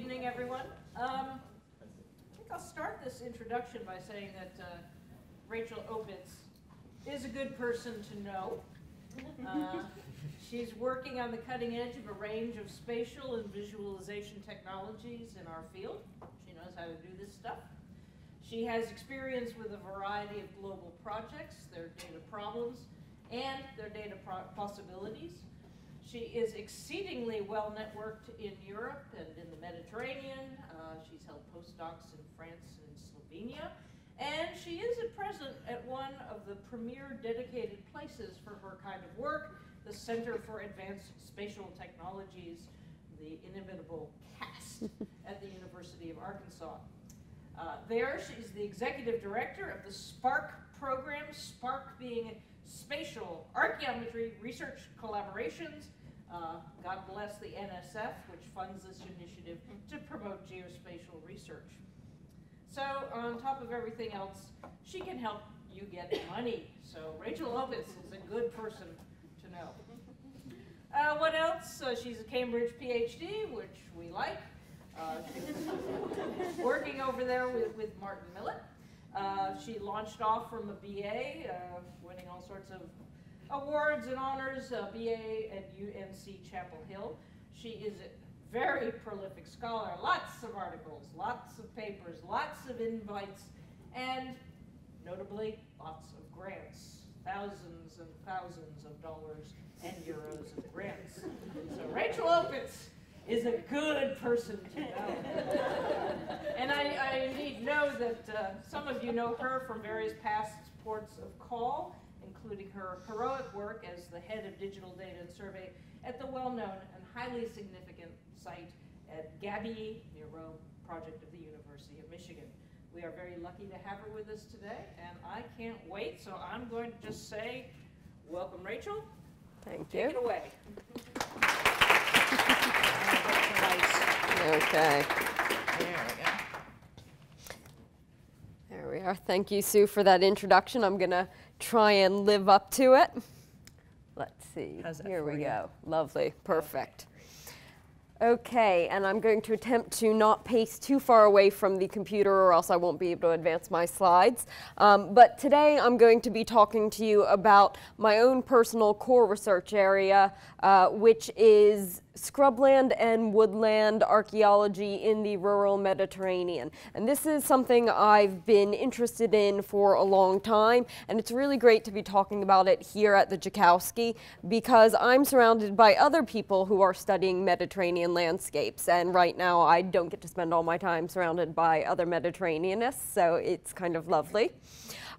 evening, everyone. I think I'll start this introduction by saying that Rachel Opitz is a good person to know. She's working on the cutting edge of a range of spatial and visualization technologies in our field. She knows how to do this stuff. She has experience with a variety of global projects, their data problems, and their data possibilities. She is exceedingly well networked in Europe and in the Mediterranean. She's held postdocs in France and Slovenia. And she is at present at one of the premier dedicated places for her kind of work, the Center for Advanced Spatial Technologies, the inimitable CAST, at the University of Arkansas. There, she's the executive director of the SPARC program, SPARC being Spatial Archaeometry Research Collaborations. God bless the NSF, which funds this initiative to promote geospatial research. So, on top of everything else, she can help you get money. So, Rachel Opitz is a good person to know. What else? She's a Cambridge PhD, which we like. She's working over there with Martin Millett. She launched off from a BA, winning all sorts of awards and honors, BA at UNC Chapel Hill. She is a very prolific scholar, lots of articles, lots of papers, lots of invites, and notably, lots of grants, thousands and thousands of dollars and euros of grants. So Rachel Opitz is a good person to know. And I indeed know that some of you know her from various past ports of call, including her heroic work as the head of digital data and survey at the well-known and highly significant site at Gabii, near Rome, project of the University of Michigan. We are very lucky to have her with us today, and I can't wait, so I'm going to just say, welcome, Rachel. Thank you. Take it away. Okay. There we go. There we are. Thank you, Sue, for that introduction. I'm going to try and live up to it. Let's see. Here we go. Lovely. Perfect. Okay, and I'm going to attempt to not pace too far away from the computer or else I won't be able to advance my slides. But today I'm going to be talking to you about my own personal core research area, which is scrubland and woodland archaeology in the rural Mediterranean. And this is something I've been interested in for a long time, and it's really great to be talking about it here at the Joukowsky because I'm surrounded by other people who are studying Mediterranean landscapes, and right now I don't get to spend all my time surrounded by other Mediterraneanists, so it's kind of lovely.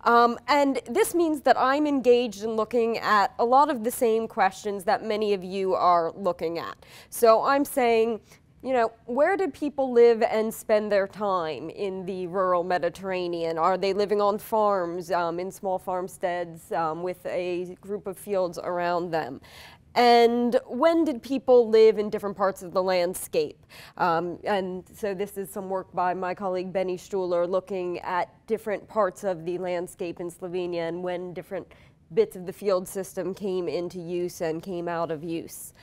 And this means that I'm engaged in looking at a lot of the same questions that many of you are looking at. So I'm saying, you know, where do people live and spend their time in the rural Mediterranean? Are they living on farms, in small farmsteads, with a group of fields around them? And when did people live in different parts of the landscape? And so this is some work by my colleague Benny Stuhler looking at different parts of the landscape in Slovenia and when different bits of the field system came into use and came out of use.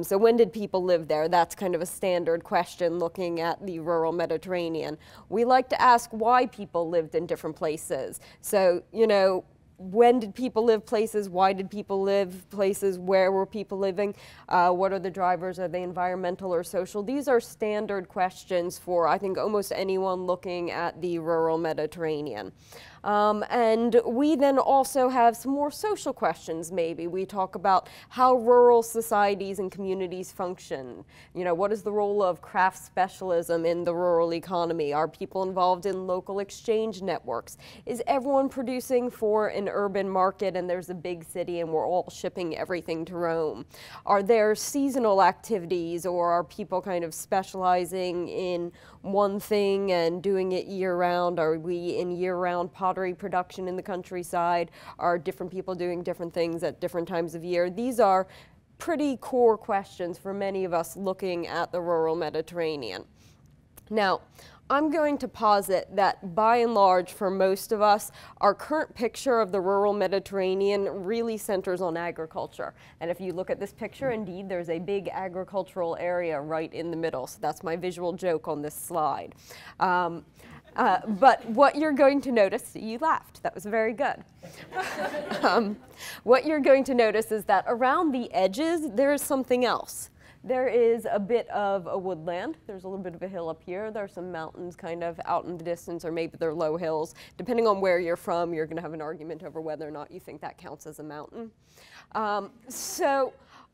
So when did people live there? That's kind of a standard question looking at the rural Mediterranean. We like to ask why people lived in different places. So, you know, when did people live places? Why did people live places? Where were people living? What are the drivers? Are they environmental or social? These are standard questions for, I think, almost anyone looking at the rural Mediterranean. And we then also have some more social questions, maybe. We talk about how rural societies and communities function. You know, what is the role of craft specialism in the rural economy? Are people involved in local exchange networks? Is everyone producing for an urban market and there's a big city and we're all shipping everything to Rome? Are there seasonal activities, or are people kind of specializing in one thing and doing it year-round? Are we in year-round pottery production in the countryside? Are different people doing different things at different times of year? These are pretty core questions for many of us looking at the rural Mediterranean. Now, I'm going to posit that by and large, for most of us, our current picture of the rural Mediterranean really centers on agriculture. And if you look at this picture, indeed, there's a big agricultural area right in the middle. So that's my visual joke on this slide. But what you're going to notice, you laughed, that was very good. What you're going to notice is that around the edges, there is something else. There is a bit of a woodland. There's a little bit of a hill up here. There are some mountains kind of out in the distance, or maybe they're low hills. Depending on where you're from, you're going to have an argument over whether or not you think that counts as a mountain. So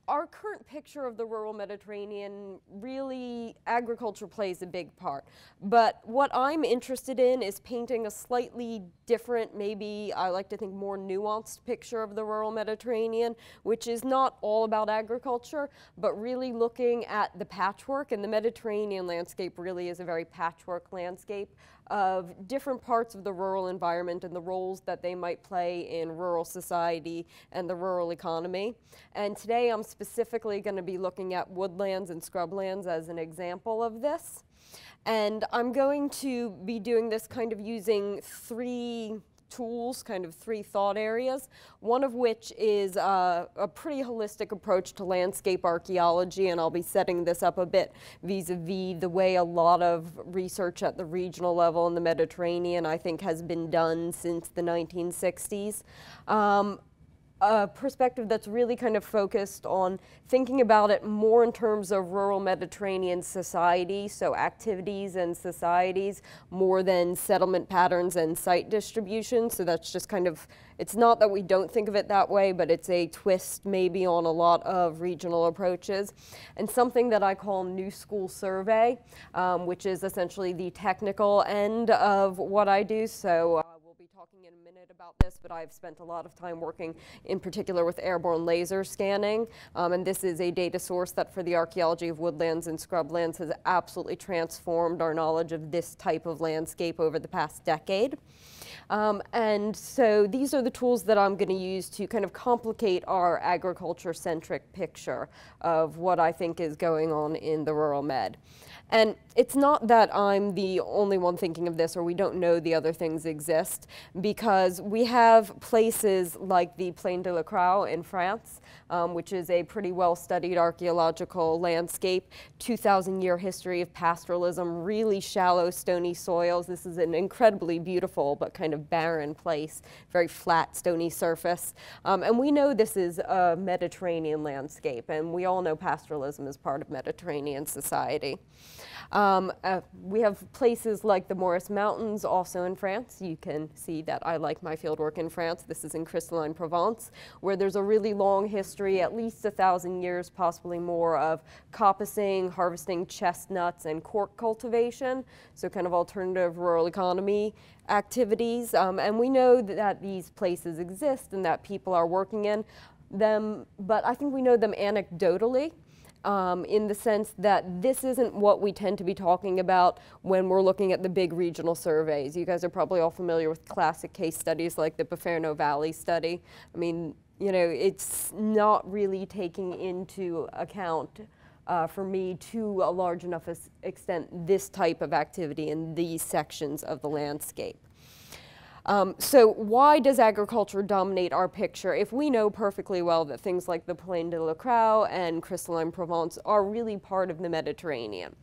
our current picture of the rural Mediterranean, really agriculture plays a big part. But what I'm interested in is painting a slightly different, maybe I like to think more nuanced picture of the rural Mediterranean, which is not all about agriculture, but really looking at the patchwork. And the Mediterranean landscape really is a very patchwork landscape of different parts of the rural environment and the roles that they might play in rural society and the rural economy. And today I'm specifically going to be looking at woodlands and scrublands as an example of this. And I'm going to be doing this kind of using three tools, kind of three thought areas, one of which is a pretty holistic approach to landscape archaeology, and I'll be setting this up a bit vis-a-vis the way a lot of research at the regional level in the Mediterranean, I think, has been done since the 1960s. A perspective that's really kind of focused on thinking about it more in terms of rural Mediterranean society, so activities and societies, more than settlement patterns and site distribution. So that's just kind of, it's not that we don't think of it that way, but it's a twist maybe on a lot of regional approaches. And something that I call New School Survey, which is essentially the technical end of what I do. So talking in a minute about this, but I've spent a lot of time working in particular with airborne laser scanning, and this is a data source that for the archaeology of woodlands and scrublands has absolutely transformed our knowledge of this type of landscape over the past decade. And so these are the tools that I'm going to use to kind of complicate our agriculture-centric picture of what I think is going on in the rural med. And it's not that I'm the only one thinking of this, or we don't know the other things exist, because we have places like the Plaine de la Crau in France, which is a pretty well-studied archaeological landscape, 2,000-year history of pastoralism, really shallow, stony soils. This is an incredibly beautiful but kind of barren place, very flat, stony surface. And we know this is a Mediterranean landscape, and we all know pastoralism is part of Mediterranean society. We have places like the Morris Mountains, also in France. You can see that I like my fieldwork in France. This is in crystalline Provence, where there's a really long history, at least 1,000 years, possibly more, of coppicing, harvesting chestnuts, and cork cultivation, so kind of alternative rural economy activities. And we know that these places exist and that people are working in them, but I think we know them anecdotally. In the sense that this isn't what we tend to be talking about when we're looking at the big regional surveys. You guys are probably all familiar with classic case studies like the Baferno Valley study. I mean, you know, it's not really taking into account for me to a large enough extent this type of activity in these sections of the landscape. So why does agriculture dominate our picture if we know perfectly well that things like the Plaine de la Crau and crystalline Provence are really part of the Mediterranean?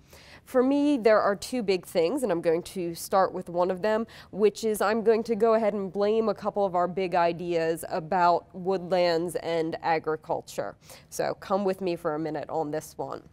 For me, there are two big things, and I'm going to start with one of them, which is I'm going to go ahead and blame a couple of our big ideas about woodlands and agriculture. So come with me for a minute on this one.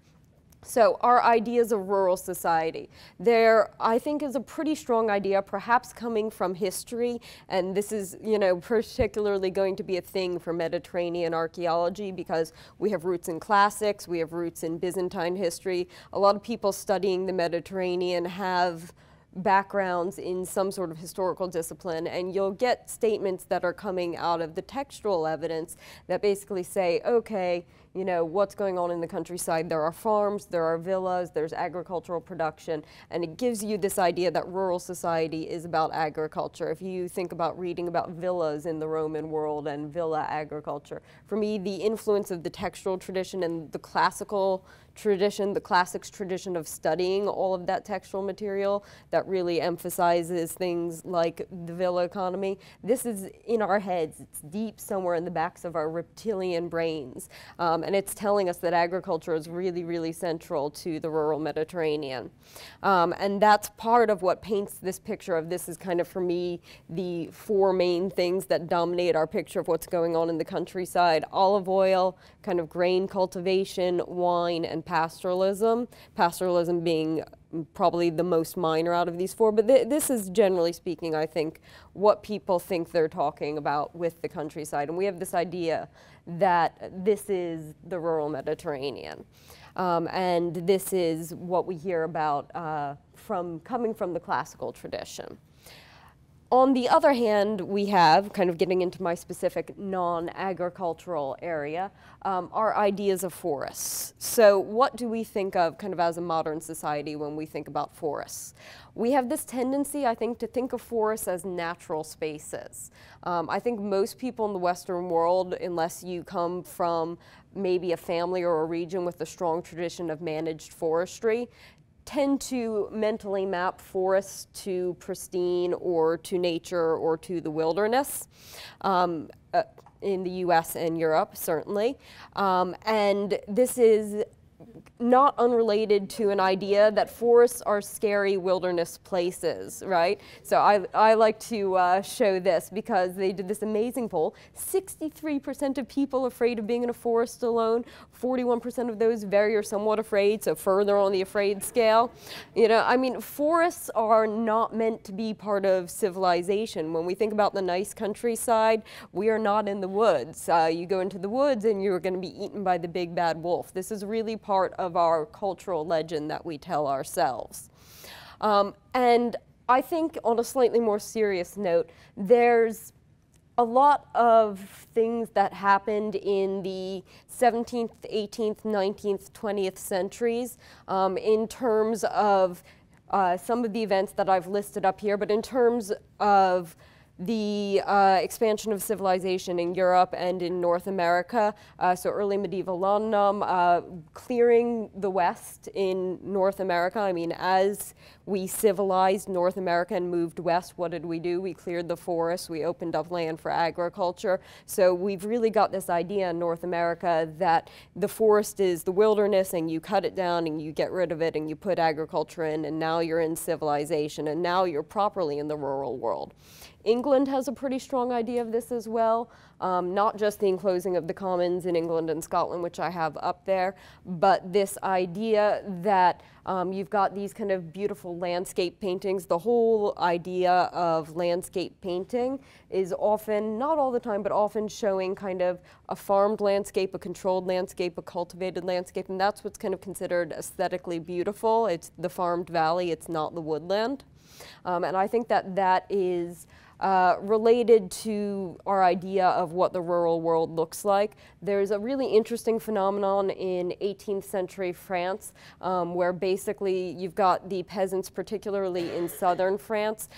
So our ideas of rural society, there I think is a pretty strong idea, perhaps coming from history, and this is, you know, particularly going to be a thing for Mediterranean archaeology because we have roots in classics, we have roots in Byzantine history. A lot of people studying the Mediterranean have backgrounds in some sort of historical discipline, and you'll get statements that are coming out of the textual evidence that basically say, okay, you know, what's going on in the countryside. There are farms, there are villas, there's agricultural production, and it gives you this idea that rural society is about agriculture. If you think about reading about villas in the Roman world and villa agriculture, for me, the influence of the textual tradition and the classical tradition, the classics tradition of studying all of that textual material that really emphasizes things like the villa economy. This is in our heads. It's deep somewhere in the backs of our reptilian brains. And it's telling us that agriculture is really, really central to the rural Mediterranean. And that's part of what paints this picture of this is kind of, for me, the four main things that dominate our picture of what's going on in the countryside: olive oil, kind of grain cultivation, wine, and pastoralism. Pastoralism being probably the most minor out of these four, but this is, generally speaking, I think, what people think they're talking about with the countryside. And we have this idea that this is the rural Mediterranean. And this is what we hear about coming from the classical tradition. On the other hand, we have, kind of getting into my specific non-agricultural area, our ideas of forests. So what do we think of kind of as a modern society when we think about forests? We have this tendency, I think, to think of forests as natural spaces. I think most people in the Western world, unless you come from maybe a family or a region with a strong tradition of managed forestry, tend to mentally map forests to pristine or to nature or to the wilderness. In the US and Europe, certainly. And this is not unrelated to an idea that forests are scary wilderness places, right? So I like to show this because they did this amazing poll. 63% of people afraid of being in a forest alone, 41% of those very or somewhat afraid, so further on the afraid scale. You know, I mean, forests are not meant to be part of civilization. When we think about the nice countryside, we are not in the woods. You go into the woods and you're going to be eaten by the big bad wolf. This is really part of our cultural legend that we tell ourselves. And I think, on a slightly more serious note, there's a lot of things that happened in the 17th, 18th, 19th, 20th centuries in terms of some of the events that I've listed up here, but in terms of the expansion of civilization in Europe and in North America, so early medieval London, clearing the West in North America. I mean, as we civilized North America and moved west, what did we do? We cleared the forests, we opened up land for agriculture. So we've really got this idea in North America that the forest is the wilderness and you cut it down and you get rid of it and you put agriculture in, and now you're in civilization and now you're properly in the rural world. England has a pretty strong idea of this as well, not just the enclosing of the commons in England and Scotland, which I have up there, but this idea that you've got these kind of beautiful landscape paintings. The whole idea of landscape painting is often, not all the time, but often showing kind of a farmed landscape, a controlled landscape, a cultivated landscape, and that's what's kind of considered aesthetically beautiful. It's the farmed valley, it's not the woodland. And I think that that is related to our idea of what the rural world looks like. There's a really interesting phenomenon in 18th century France where basically you've got the peasants, particularly in southern France,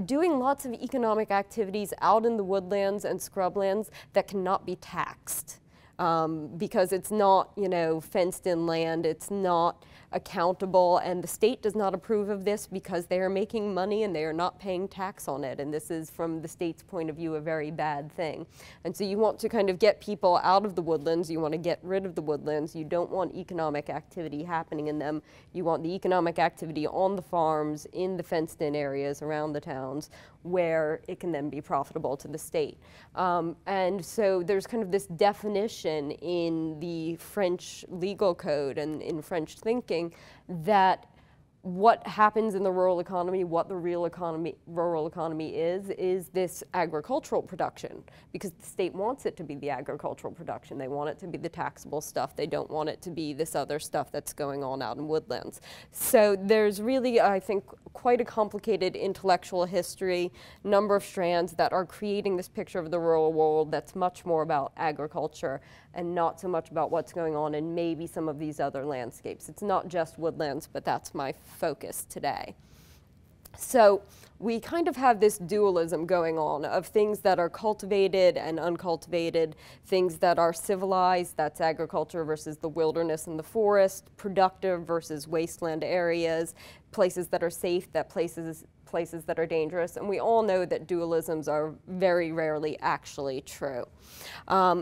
doing lots of economic activities out in the woodlands and scrublands that cannot be taxed. Because it's not, you know, fenced in land, it's not accountable, and the state does not approve of this because they are making money and they are not paying tax on it, and this is, from the state's point of view, a very bad thing. And so you want to kind of get people out of the woodlands, you want to get rid of the woodlands, you don't want economic activity happening in them, you want the economic activity on the farms, in the fenced-in areas around the towns, where it can then be profitable to the state. And so there's kind of this definition in the French legal code and in French thinking that what happens in the rural economy, what the real economy, rural economy is this agricultural production, because the state wants it to be the agricultural production. They want it to be the taxable stuff. They don't want it to be this other stuff that's going on out in Woodlands. So there's really, I think, quite a complicated intellectual history, number of strands that are creating this picture of the rural world that's much more about agriculture and not so much about what's going on in maybe some of these other landscapes. It's not just Woodlands, but that's my focus today. So we kind of have this dualism going on of things that are cultivated and uncultivated, things that are civilized, that's agriculture versus the wilderness and the forest, productive versus wasteland areas, places that are safe, that places that are dangerous, and we all know that dualisms are very rarely actually true.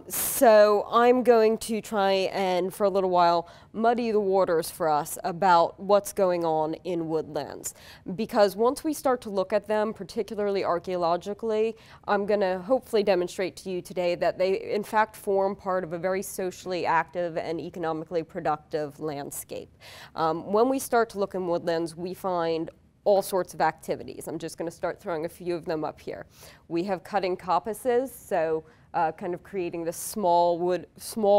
So I'm going to try and, for a little while, muddy the waters for us about what's going on in Woodlands. Because once we start to look at them, particularly archaeologically, I'm going to hopefully demonstrate to you today that they, in fact, form part of a very socially active and economically productive landscape. When we start to look in Woodlands, we find all sorts of activities. I'm just going to start throwing a few of them up here. We have cutting coppices, so kind of creating this small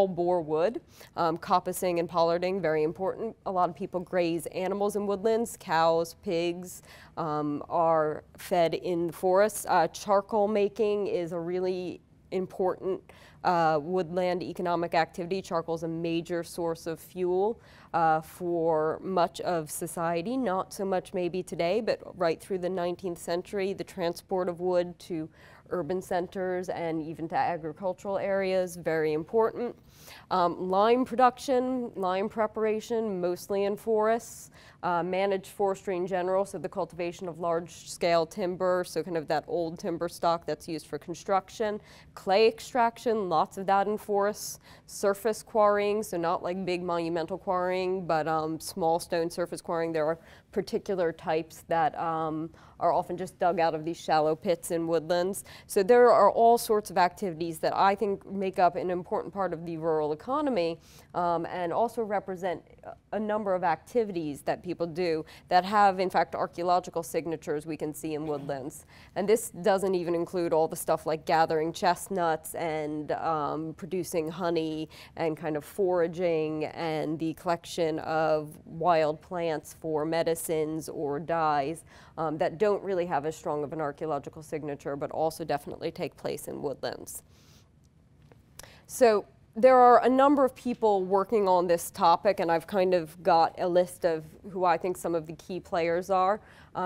bore wood. Coppicing and pollarding, very important. A lot of people graze animals in Woodlands. Cows, pigs are fed in the forests. Charcoal making is a really important woodland economic activity. Charcoal is a major source of fuel for much of society, not so much maybe today, but right through the 19th century, the transport of wood to urban centers and even to agricultural areas, very important. Lime production, lime preparation, mostly in forests. Managed forestry in general, so the cultivation of large-scale timber, so kind of that old timber stock that's used for construction. Clay extraction, lots of that in forests. Surface quarrying, so not like big monumental quarrying, but small stone surface quarrying. There are particular types that are often just dug out of these shallow pits in Woodlands. So there are all sorts of activities that I think make up an important part of the rural economy and also represent a number of activities that people do that have, in fact, archaeological signatures we can see in Woodlands. And this doesn't even include all the stuff like gathering chestnuts and producing honey and kind of foraging and the collection of wild plants for medicines or dyes that don't really have as strong of an archaeological signature, but also definitely take place in Woodlands. So there are a number of people working on this topic, and I've kind of got a list of who I think some of the key players are.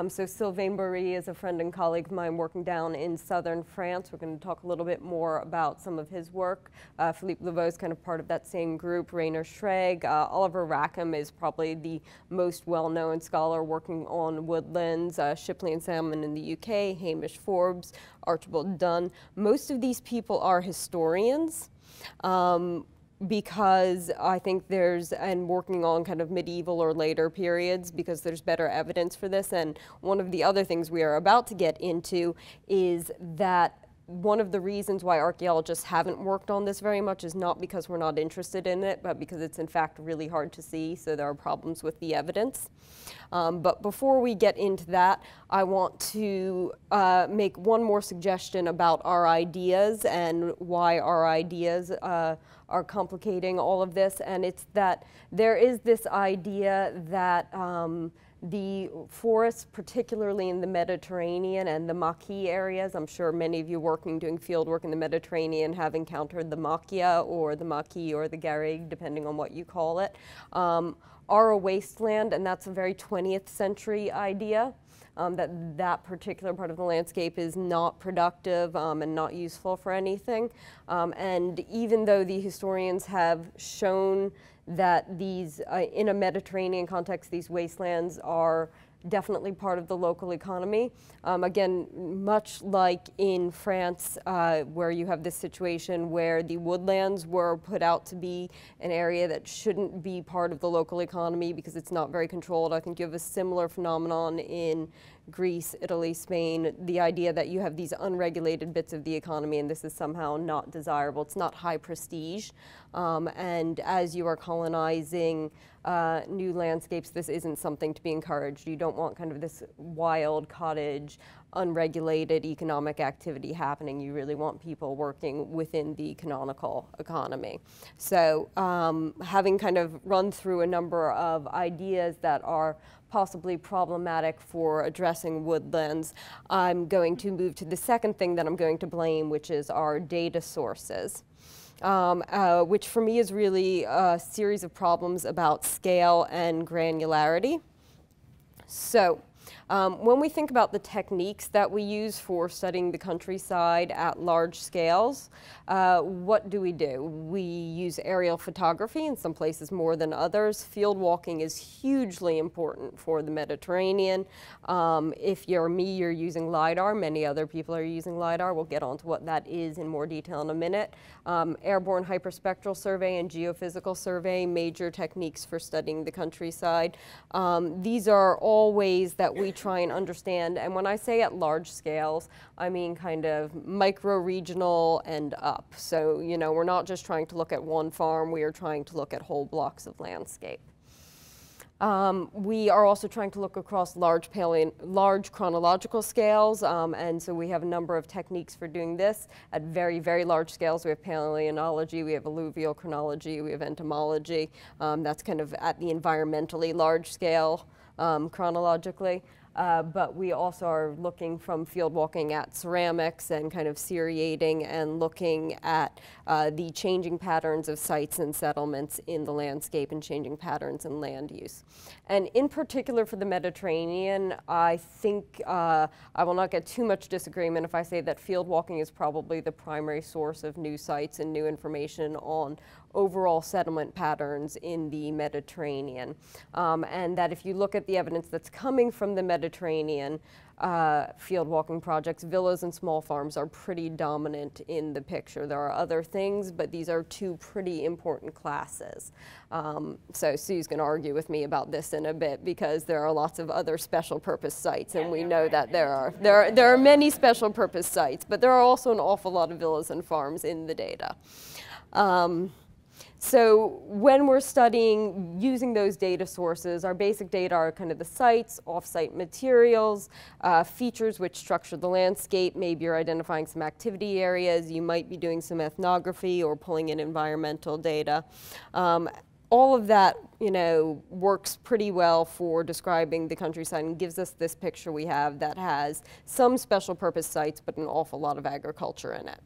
So Sylvain Bory is a friend and colleague of mine working down in southern France. We're going to talk a little bit more about some of his work. Philippe Laveau is kind of part of that same group. Rainer Schrag. Oliver Rackham is probably the most well-known scholar working on woodlands. Shipley and Salmon in the UK, Hamish Forbes, Archibald Dunn. Most of these people are historians. Because I think and working on kind of medieval or later periods, because there's better evidence for this. And one of the other things we are about to get into is that one of the reasons why archaeologists haven't worked on this very much is not because we're not interested in it, but because it's in fact really hard to see, so there are problems with the evidence. But before we get into that, I want to make one more suggestion about our ideas and why our ideas are complicating all of this, and it's that there is this idea that the forests, particularly in the Mediterranean and the Maquis areas, I'm sure many of you doing field work in the Mediterranean have encountered the Maquia or the Maquis or the Garrigue, depending on what you call it, are a wasteland, and that's a very 20th century idea. That particular part of the landscape is not productive and not useful for anything. And even though the historians have shown that these, in a Mediterranean context, these wastelands are definitely part of the local economy. Again, much like in France, where you have this situation where the woodlands were put out to be an area that shouldn't be part of the local economy because it's not very controlled. I think you have a similar phenomenon in Greece, Italy, Spain, the idea that you have these unregulated bits of the economy and this is somehow not desirable. It's not high prestige. And as you are colonizing new landscapes, this isn't something to be encouraged. You don't want kind of this wild cottage, unregulated economic activity happening. You really want people working within the canonical economy. So having kind of run through a number of ideas that are possibly problematic for addressing woodlands, I'm going to move to the second thing that I'm going to blame, which is our data sources. Which for me is really a series of problems about scale and granularity. So when we think about the techniques that we use for studying the countryside at large scales, what do? We use aerial photography, in some places more than others. Field walking is hugely important for the Mediterranean. If you're me, you're using LiDAR. Many other people are using LiDAR. We'll get onto what that is in more detail in a minute. Airborne hyperspectral survey and geophysical survey, major techniques for studying the countryside. These are all ways that we try and understand, and when I say at large scales, I mean kind of micro-regional and up. So, you know, we're not just trying to look at one farm, we are trying to look at whole blocks of landscape. We are also trying to look across large chronological scales, and so we have a number of techniques for doing this. At very, very large scales, we have paleontology, we have alluvial chronology, we have entomology. That's kind of at the environmentally large scale chronologically. But we also are looking from field walking at ceramics and kind of seriating and looking at the changing patterns of sites and settlements in the landscape and changing patterns in land use. And in particular for the Mediterranean, I think I will not get too much disagreement if I say that field walking is probably the primary source of new sites and new information on overall settlement patterns in the Mediterranean. And that if you look at the evidence that's coming from the Mediterranean field walking projects, villas and small farms are pretty dominant in the picture. There are other things, but these are two pretty important classes. So Sue's going to argue with me about this in a bit because there are lots of other special purpose sites, and we know that there are many special purpose sites, but there are also an awful lot of villas and farms in the data. So when we're studying using those data sources, our basic data are kind of the sites, off-site materials, features which structure the landscape. Maybe you're identifying some activity areas. You might be doing some ethnography or pulling in environmental data. All of that, you know, works pretty well for describing the countryside and gives us this picture we have that has some special purpose sites, but an awful lot of agriculture in it.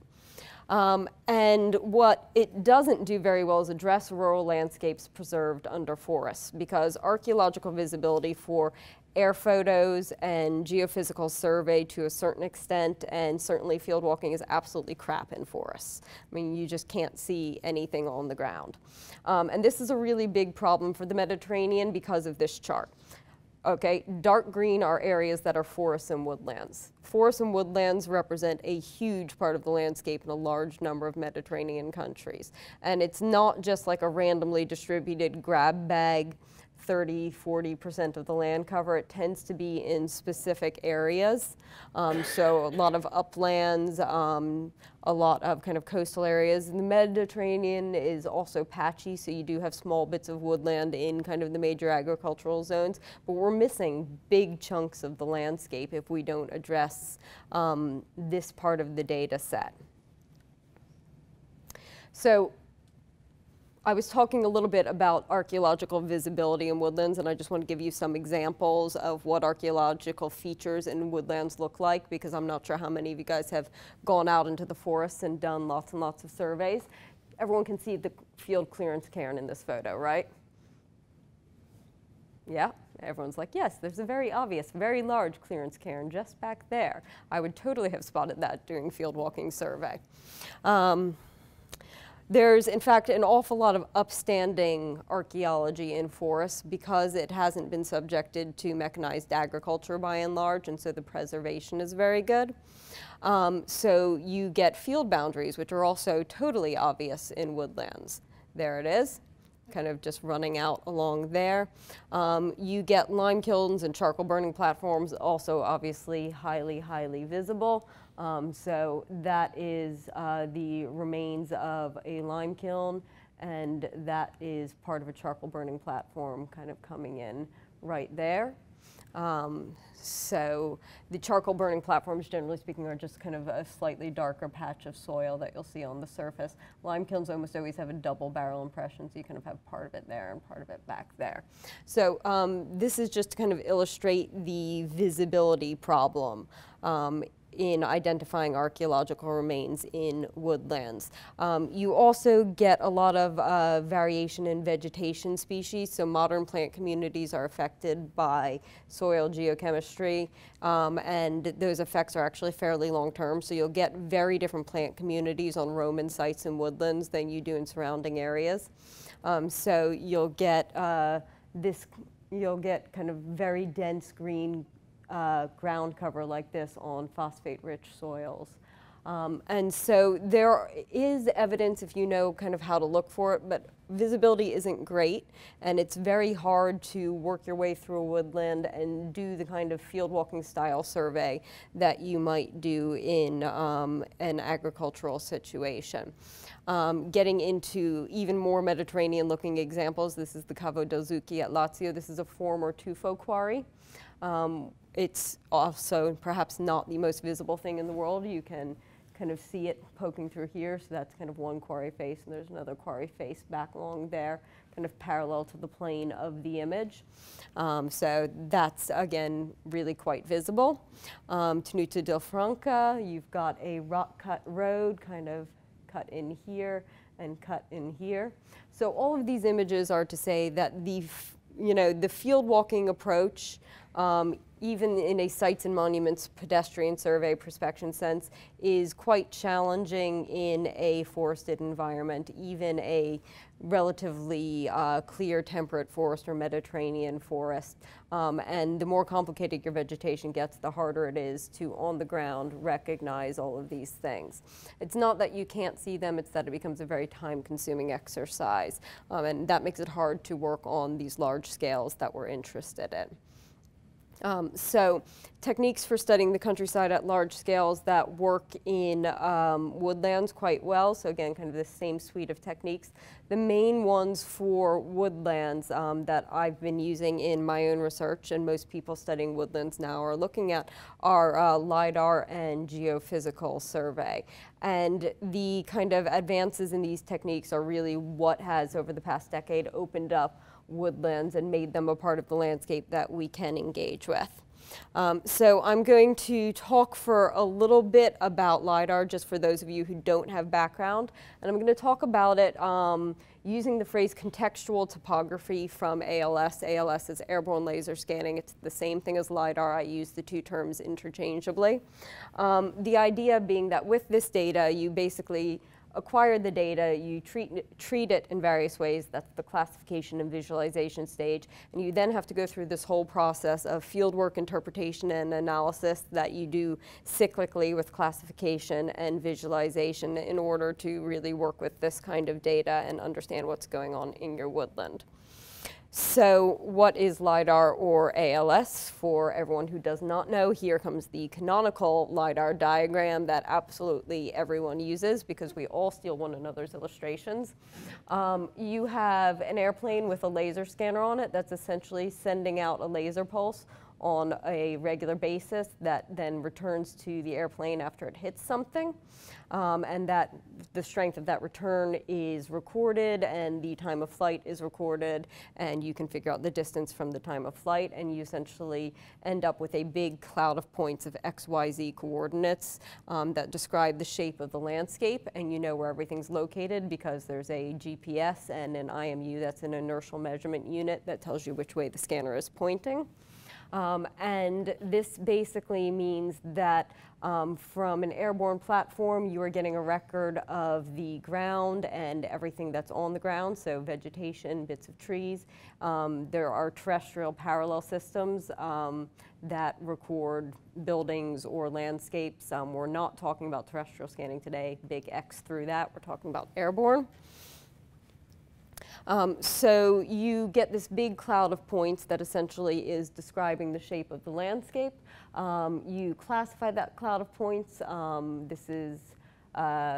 And what it doesn't do very well is address rural landscapes preserved under forests, because archaeological visibility for air photos and geophysical survey to a certain extent, and certainly field walking, is absolutely crap in forests. I mean, you just can't see anything on the ground. And this is a really big problem for the Mediterranean because of this chart. Okay, dark green are areas that are forests and woodlands. Forests and woodlands represent a huge part of the landscape in a large number of Mediterranean countries. And it's not just like a randomly distributed grab bag, 30–40% of the land cover. It tends to be in specific areas. So a lot of uplands, a lot of kind of coastal areas. And the Mediterranean is also patchy, so you do have small bits of woodland in kind of the major agricultural zones, but we're missing big chunks of the landscape if we don't address this part of the data set. So I was talking a little bit about archaeological visibility in woodlands, and I just want to give you some examples of what archaeological features in woodlands look like, because I'm not sure how many of you guys have gone out into the forests and done lots and lots of surveys. Everyone can see the field clearance cairn in this photo, right? Yeah, everyone's like, yes, there's a very obvious, very large clearance cairn just back there. I would totally have spotted that during field walking survey. There's, in fact, an awful lot of upstanding archaeology in forests because it hasn't been subjected to mechanized agriculture by and large, and so the preservation is very good. So you get field boundaries, which are also totally obvious in woodlands. There it is, kind of just running out along there. You get lime kilns and charcoal burning platforms, also obviously highly, highly visible. So that is the remains of a lime kiln. and that is part of a charcoal burning platform kind of coming in right there. So the charcoal burning platforms, generally speaking, are just kind of a slightly darker patch of soil that you'll see on the surface. Lime kilns almost always have a double barrel impression, so you kind of have part of it there and part of it back there. So this is just to kind of illustrate the visibility problem in identifying archaeological remains in woodlands. You also get a lot of variation in vegetation species, so modern plant communities are affected by soil geochemistry, and those effects are actually fairly long-term, so you'll get very different plant communities on Roman sites in woodlands than you do in surrounding areas. So you'll get you'll get kind of very dense green ground cover like this on phosphate-rich soils. And so there is evidence if you know kind of how to look for it, but visibility isn't great, and it's very hard to work your way through a woodland and do the kind of field walking style survey that you might do in an agricultural situation. Getting into even more Mediterranean looking examples, this is the Cavo del Zucchi at Lazio. This is a former tufo quarry. It's also perhaps not the most visible thing in the world. You can kind of see it poking through here, so that's kind of one quarry face, and there's another quarry face back along there, kind of parallel to the plane of the image. So that's, again, really quite visible. Tenuta del Franca, you've got a rock-cut road, kind of cut in here and cut in here. So all of these images are to say that the field walking approach, even in a sites and monuments pedestrian survey prospection sense, is quite challenging in a forested environment, even a relatively clear temperate forest or Mediterranean forest. And the more complicated your vegetation gets, the harder it is to, on the ground, recognize all of these things. It's not that you can't see them, it's that it becomes a very time-consuming exercise. And that makes it hard to work on these large scales that we're interested in. So techniques for studying the countryside at large scales that work in woodlands quite well. So again, kind of the same suite of techniques. The main ones for woodlands that I've been using in my own research, and most people studying woodlands now are looking at, are LIDAR and geophysical survey. And the kind of advances in these techniques are really what has, over the past decade, opened up woodlands and made them a part of the landscape that we can engage with. So I'm going to talk for a little bit about LIDAR, just for those of you who don't have background, and I'm going to talk about it using the phrase contextual topography from ALS. ALS is airborne laser scanning. It's the same thing as LIDAR. I use the two terms interchangeably. The idea being that with this data, you basically acquire the data, you treat it in various ways. That's the classification and visualization stage. And you then have to go through this whole process of fieldwork interpretation and analysis that you do cyclically with classification and visualization in order to really work with this kind of data and understand what's going on in your woodland. So what is LIDAR or ALS? For everyone who does not know, here comes the canonical LIDAR diagram that absolutely everyone uses because we all steal one another's illustrations. You have an airplane with a laser scanner on it that's essentially sending out a laser pulse on a regular basis that then returns to the airplane after it hits something. And that the strength of that return is recorded and the time of flight is recorded, and you can figure out the distance from the time of flight, and you essentially end up with a big cloud of points of XYZ coordinates that describe the shape of the landscape, and you know where everything's located because there's a GPS and an IMU, that's an inertial measurement unit, that tells you which way the scanner is pointing. And this basically means that from an airborne platform, you are getting a record of the ground and everything that's on the ground, so vegetation, bits of trees. There are terrestrial parallel systems that record buildings or landscapes. We're not talking about terrestrial scanning today, big X through that. We're talking about airborne. So you get this big cloud of points that essentially is describing the shape of the landscape. You classify that cloud of points. This is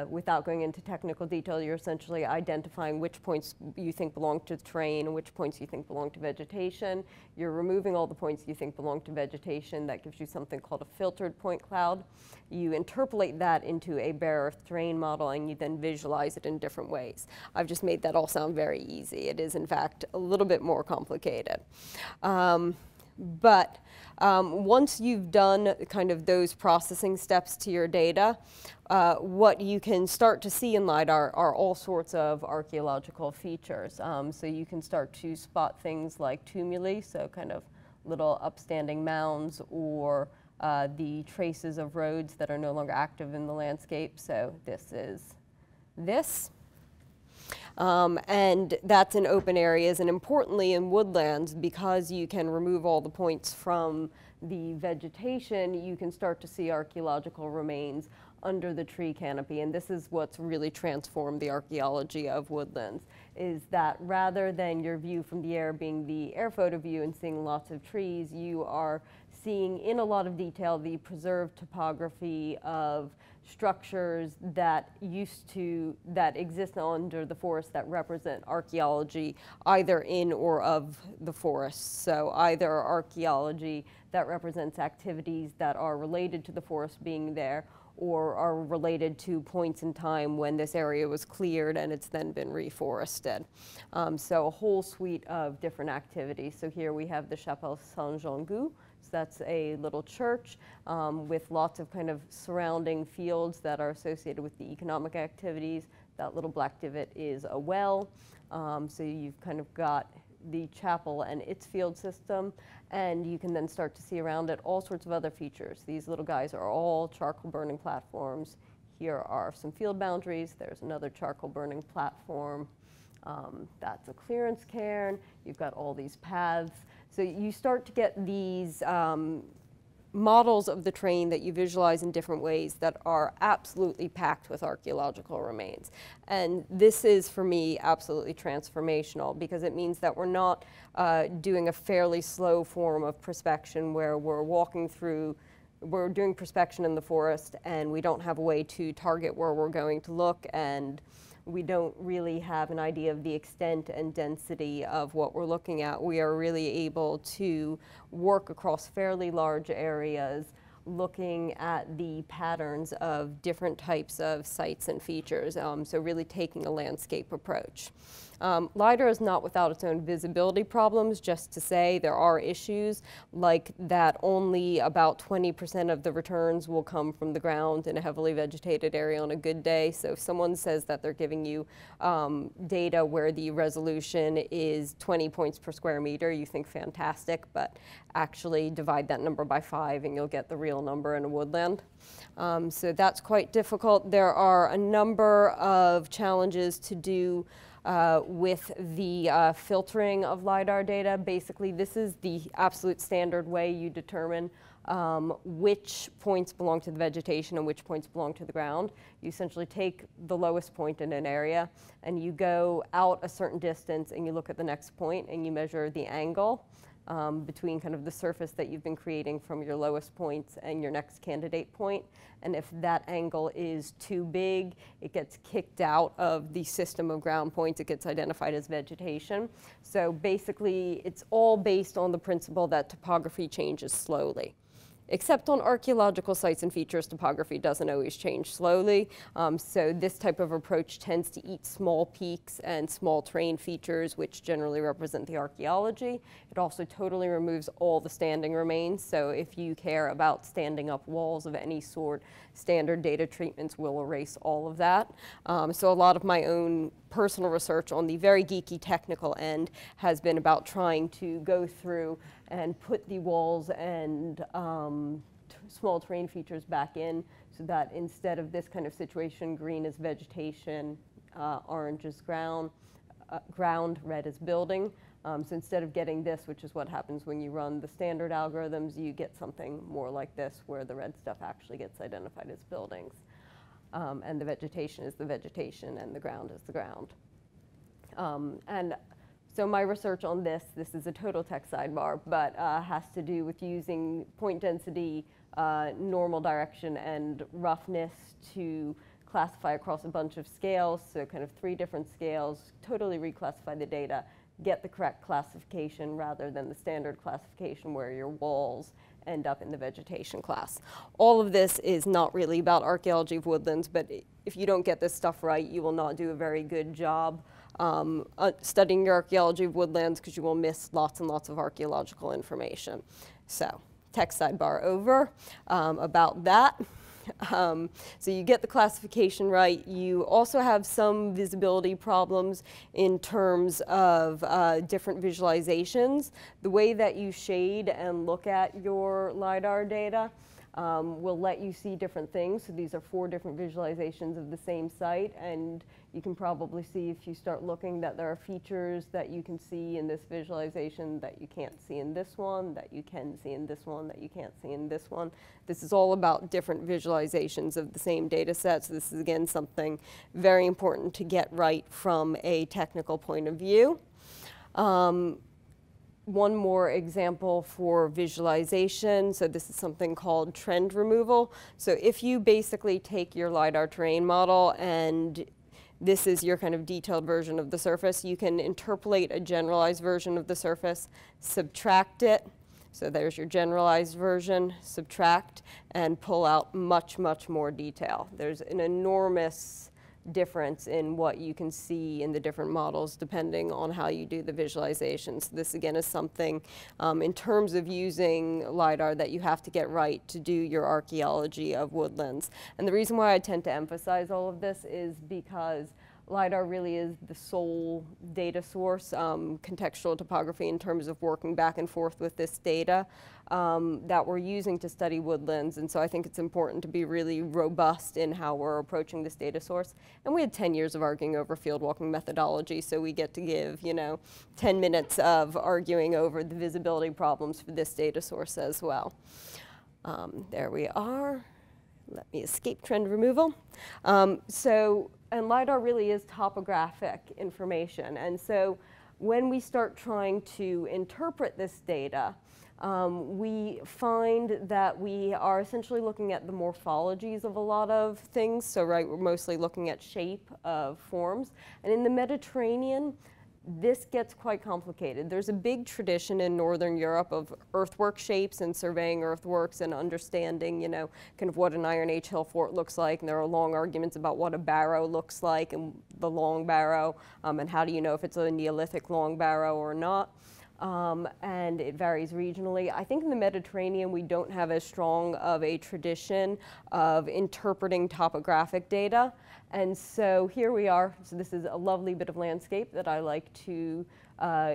Without going into technical detail, you're essentially identifying which points you think belong to the terrain and which points you think belong to vegetation. You're removing all the points you think belong to vegetation. That gives you something called a filtered point cloud. You interpolate that into a bare earth terrain model, and you then visualize it in different ways. I've just made that all sound very easy. It is, in fact, a little bit more complicated. Once you've done kind of those processing steps to your data, what you can start to see in LiDAR are all sorts of archaeological features. So you can start to spot things like tumuli, so kind of little upstanding mounds, or the traces of roads that are no longer active in the landscape. So this is this. And that's in open areas, and importantly in woodlands, because you can remove all the points from the vegetation, you can start to see archaeological remains under the tree canopy. And this is what's really transformed the archaeology of woodlands, is that rather than your view from the air being the air photo view and seeing lots of trees, you are seeing in a lot of detail the preserved topography of structures that exist under the forest that represent archaeology either in or of the forest. So either archaeology that represents activities that are related to the forest being there, or are related to points in time when this area was cleared and it's then been reforested. So a whole suite of different activities. So here we have the Chapelle Saint-Jean-Gu. So that's a little church with lots of kind of surrounding fields that are associated with the economic activities. That little black divot is a well. So you've kind of got the chapel and its field system, and you can then start to see around it all sorts of other features. These little guys are all charcoal burning platforms. Here are some field boundaries. There's another charcoal burning platform. That's a clearance cairn. You've got all these paths. So you start to get these models of the terrain that you visualize in different ways that are absolutely packed with archaeological remains. And this is, for me, absolutely transformational, because it means that we're not doing a fairly slow form of prospection where we're doing prospection in the forest and we don't have a way to target where we're going to look, and we don't really have an idea of the extent and density of what we're looking at. We are really able to work across fairly large areas, looking at the patterns of different types of sites and features, so really taking a landscape approach. LiDAR is not without its own visibility problems. Just to say, there are issues like that only about 20% of the returns will come from the ground in a heavily vegetated area on a good day. So if someone says that they're giving you data where the resolution is 20 points per square meter, you think fantastic, but actually divide that number by 5 and you'll get the real number in a woodland. So that's quite difficult. There are a number of challenges to do with the filtering of LiDAR data. Basically, this is the absolute standard way you determine which points belong to the vegetation and which points belong to the ground. You essentially take the lowest point in an area and you go out a certain distance and you look at the next point and you measure the angle between kind of the surface that you've been creating from your lowest points and your next candidate point. And if that angle is too big, it gets kicked out of the system of ground points. It gets identified as vegetation. So basically, it's all based on the principle that topography changes slowly. Except on archaeological sites and features, topography doesn't always change slowly. So this type of approach tends to eat small peaks and small terrain features, which generally represent the archaeology. It also totally removes all the standing remains. So if you care about standing up walls of any sort, standard data treatments will erase all of that. So a lot of my own personal research on the very geeky technical end has been about trying to go through and put the walls and small terrain features back in, so that instead of this kind of situation, green is vegetation, orange is ground, red is building. So instead of getting this, which is what happens when you run the standard algorithms, you get something more like this, where the red stuff actually gets identified as buildings. And the vegetation is the vegetation, and the ground is the ground. So my research on this is a total tech sidebar, but has to do with using point density, normal direction, and roughness to classify across a bunch of scales, so kind of 3 different scales, totally reclassify the data, get the correct classification rather than the standard classification where your walls end up in the vegetation class. All of this is not really about archaeology of woodlands, but if you don't get this stuff right, you will not do a very good job studying your archaeology of woodlands, because you will miss lots and lots of archaeological information. So, text sidebar over about that. So you get the classification right. You also have some visibility problems in terms of different visualizations. The way that you shade and look at your LiDAR data will let you see different things. So these are 4 different visualizations of the same site, and you can probably see if you start looking that there are features that you can see in this visualization that you can't see in this one, that you can see in this one, that you can't see in this one. This is all about different visualizations of the same data set. So this is, again, something very important to get right from a technical point of view. One more example for visualization. So this is something called trend removal. So if you basically take your LiDAR terrain model and this is your kind of detailed version of the surface, you can interpolate a generalized version of the surface, subtract it. So there's your generalized version, subtract, and pull out much, much more detail. There's an enormous difference in what you can see in the different models depending on how you do the visualizations. This again is something in terms of using LiDAR that you have to get right to do your archaeology of woodlands. And the reason why I tend to emphasize all of this is because LiDAR really is the sole data source, contextual topography, in terms of working back and forth with this data that we're using to study woodlands. And so I think it's important to be really robust in how we're approaching this data source. And we had 10 years of arguing over field walking methodology, so we get to give, 10 minutes of arguing over the visibility problems for this data source as well. There we are. Let me escape trend removal. And LiDAR really is topographic information. And so when we start trying to interpret this data, we find that we are essentially looking at the morphologies of a lot of things. So we're mostly looking at shape of forms. And in the Mediterranean, this gets quite complicated. There's a big tradition in Northern Europe of earthwork shapes and surveying earthworks and understanding, kind of what an Iron Age hill fort looks like. And there are long arguments about what a barrow looks like and the long barrow, and how do you know if it's a Neolithic long barrow or not. And it varies regionally. I think in the Mediterranean, we don't have as strong of a tradition of interpreting topographic data. And so here we are. So this is a lovely bit of landscape that I like to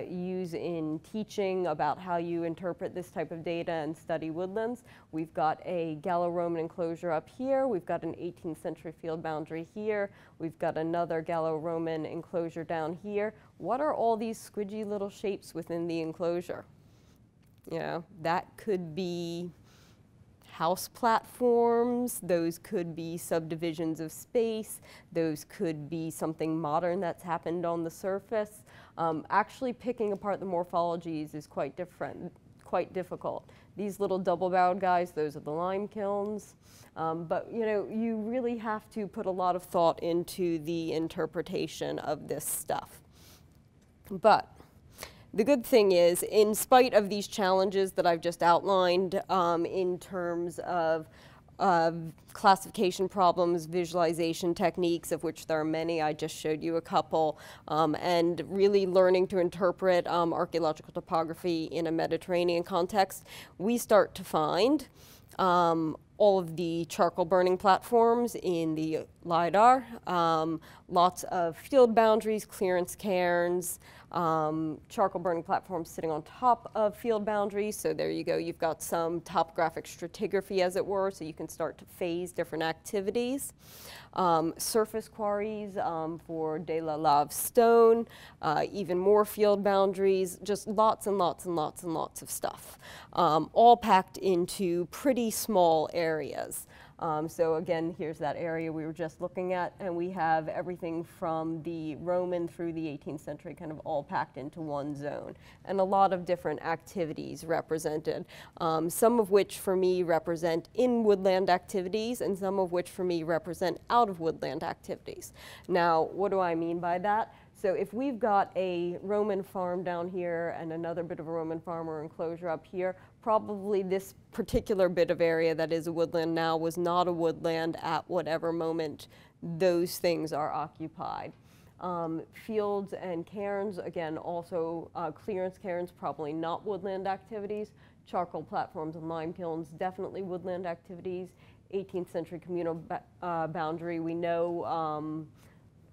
use in teaching about how you interpret this type of data and study woodlands. We've got a Gallo-Roman enclosure up here. We've got an 18th century field boundary here. We've got another Gallo-Roman enclosure down here. What are all these squidgy little shapes within the enclosure? That could be house platforms, those could be subdivisions of space, those could be something modern that's happened on the surface. Actually picking apart the morphologies is quite difficult. These little double-barreled guys, those are the lime kilns. But you really have to put a lot of thought into the interpretation of this stuff. But the good thing is, in spite of these challenges that I've just outlined in terms of classification problems, visualization techniques, of which there are many, I just showed you a couple, and really learning to interpret archaeological topography in a Mediterranean context, we start to find all of the charcoal burning platforms in the LiDAR, lots of field boundaries, clearance cairns, charcoal burning platforms sitting on top of field boundaries. So there you go, you've got some topographic stratigraphy, as it were, so you can start to phase different activities. Surface quarries for de la lave stone, even more field boundaries, just lots and lots and lots and lots of stuff, all packed into pretty small areas. So again, here's that area we were just looking at, and we have everything from the Roman through the 18th century kind of all packed into one zone, and a lot of different activities represented, some of which for me represent in woodland activities, and some of which for me represent out of woodland activities. Now, what do I mean by that? So if we've got a Roman farm down here and another bit of a Roman farm or enclosure up here, probably this particular bit of area that is a woodland now was not a woodland at whatever moment those things are occupied. Fields and cairns, again, also clearance cairns, probably not woodland activities. Charcoal platforms and lime kilns, definitely woodland activities. 18th century communal boundary, we know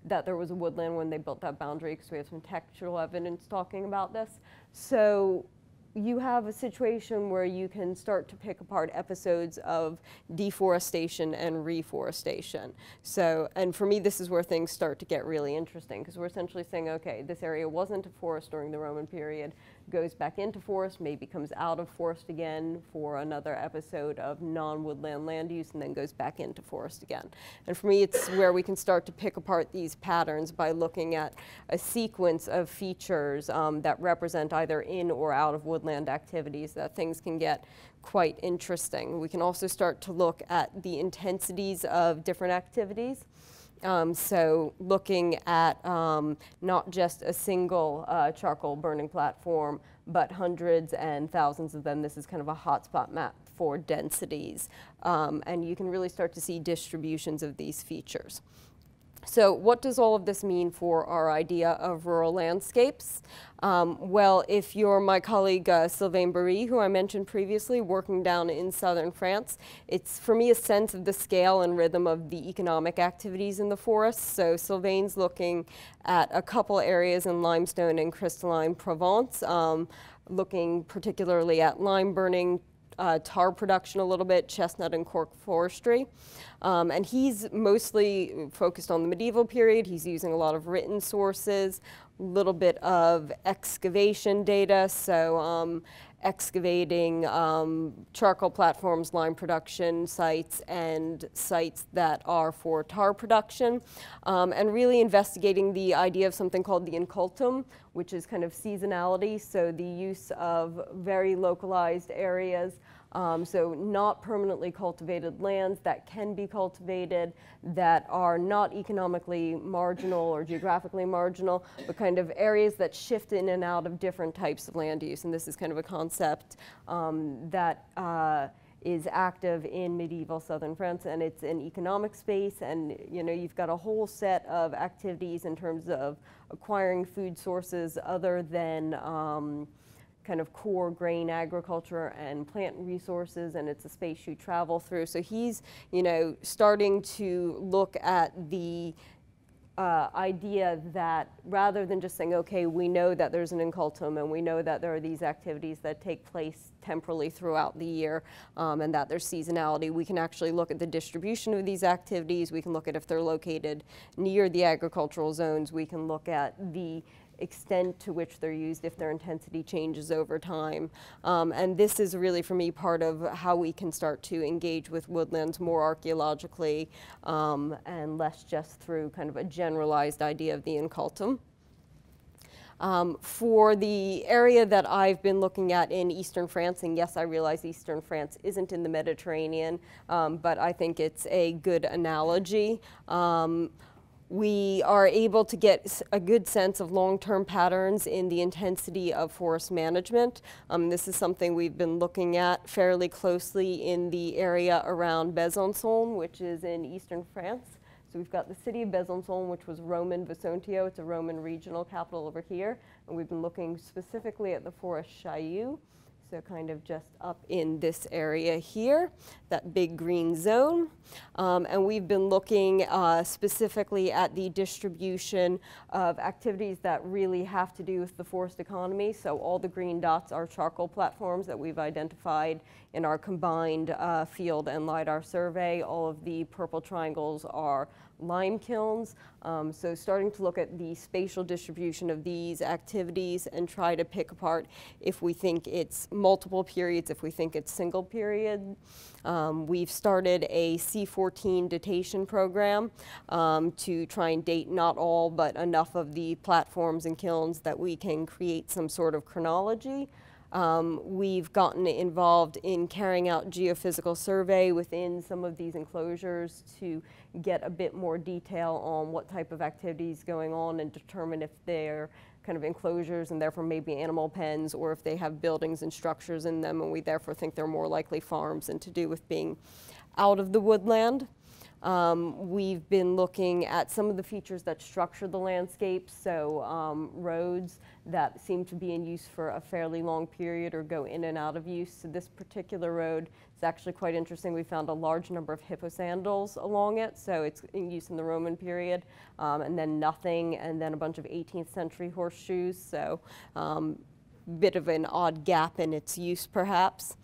that there was a woodland when they built that boundary because we have some textual evidence talking about this. So you have a situation where you can start to pick apart episodes of deforestation and reforestation. So, and for me, this is where things start to get really interesting, because we're essentially saying, okay, this area wasn't a forest during the Roman period, goes back into forest, maybe comes out of forest again for another episode of non-woodland land use, and then goes back into forest again. And for me, it's where we can start to pick apart these patterns by looking at a sequence of features that represent either in or out of woodland activities, that things can get quite interesting. We can also start to look at the intensities of different activities. So looking at not just a single charcoal burning platform, but hundreds and thousands of them. This is kind of a hotspot map for densities. And you can really start to see distributions of these features. So what does all of this mean for our idea of rural landscapes? Well, if you're my colleague Sylvain Barry, who I mentioned previously, working down in southern France, it's for me a sense of the scale and rhythm of the economic activities in the forests. So Sylvain's looking at a couple areas in limestone and crystalline Provence, looking particularly at lime burning, tar production a little bit, chestnut and cork forestry. And he's mostly focused on the medieval period. He's using a lot of written sources, a little bit of excavation data, so excavating charcoal platforms, lime production sites, and sites that are for tar production, and really investigating the idea of something called the incultum, which is kind of seasonality, so the use of very localized areas, so not permanently cultivated lands that can be cultivated, that are not economically marginal or geographically marginal, but kind of areas that shift in and out of different types of land use. And this is kind of a concept that is active in medieval southern France, and it's an economic space, and you know, you've got a whole set of activities in terms of acquiring food sources other than kind of core grain agriculture and plant resources, and it's a space you travel through. So he's, you know, starting to look at the idea that rather than just saying, okay, we know that there's an incultum and we know that there are these activities that take place temporally throughout the year, and that there's seasonality, we can actually look at the distribution of these activities. We can look at if they're located near the agricultural zones. We can look at the extent to which they're used, if their intensity changes over time. And this is really, for me, part of how we can start to engage with woodlands more archaeologically, and less just through kind of a generalized idea of the incultum. For the area that I've been looking at in eastern France, and yes, I realize eastern France isn't in the Mediterranean, but I think it's a good analogy. We are able to get a good sense of long-term patterns in the intensity of forest management. This is something we've been looking at fairly closely in the area around Besançon, which is in eastern France. So we've got the city of Besançon, which was Roman Vesontio. It's a Roman regional capital over here. And we've been looking specifically at the forest Chailloux. So kind of just up in this area here, that big green zone. And we've been looking specifically at the distribution of activities that really have to do with the forest economy. So all the green dots are charcoal platforms that we've identified in our combined field and LiDAR survey. All of the purple triangles are lime kilns. So starting to look at the spatial distribution of these activities and try to pick apart if we think it's multiple periods if we think it's single period. We've started a C14 datation program to try and date not all, but enough of the platforms and kilns that we can create some sort of chronology. We've gotten involved in carrying out geophysical survey within some of these enclosures to get a bit more detail on what type of activity is going on and determine if they're kind of enclosures and therefore maybe animal pens, or if they have buildings and structures in them, and we therefore think they're more likely farms and to do with being out of the woodland. We've been looking at some of the features that structure the landscape, so roads that seem to be in use for a fairly long period or go in and out of use. So this particular road is actually quite interesting. We found a large number of hippo sandals along it, so it's in use in the Roman period, and then nothing, and then a bunch of 18th century horseshoes, so bit of an odd gap in its use perhaps.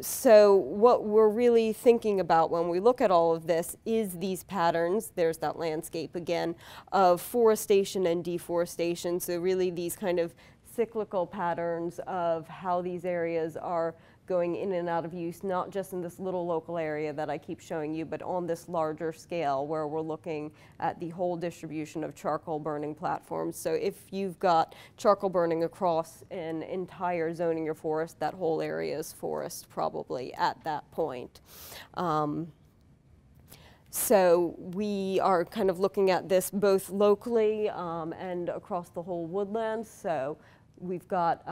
So what we're really thinking about when we look at all of this is these patterns, there's that landscape again, of forestation and deforestation. So really these kind of cyclical patterns of how these areas are going in and out of use, not just in this little local area that I keep showing you, but on this larger scale where we're looking at the whole distribution of charcoal burning platforms. So if you've got charcoal burning across an entire zone in your forest, that whole area is forest probably at that point. So we are kind of looking at this both locally and across the whole woodlands. So we've got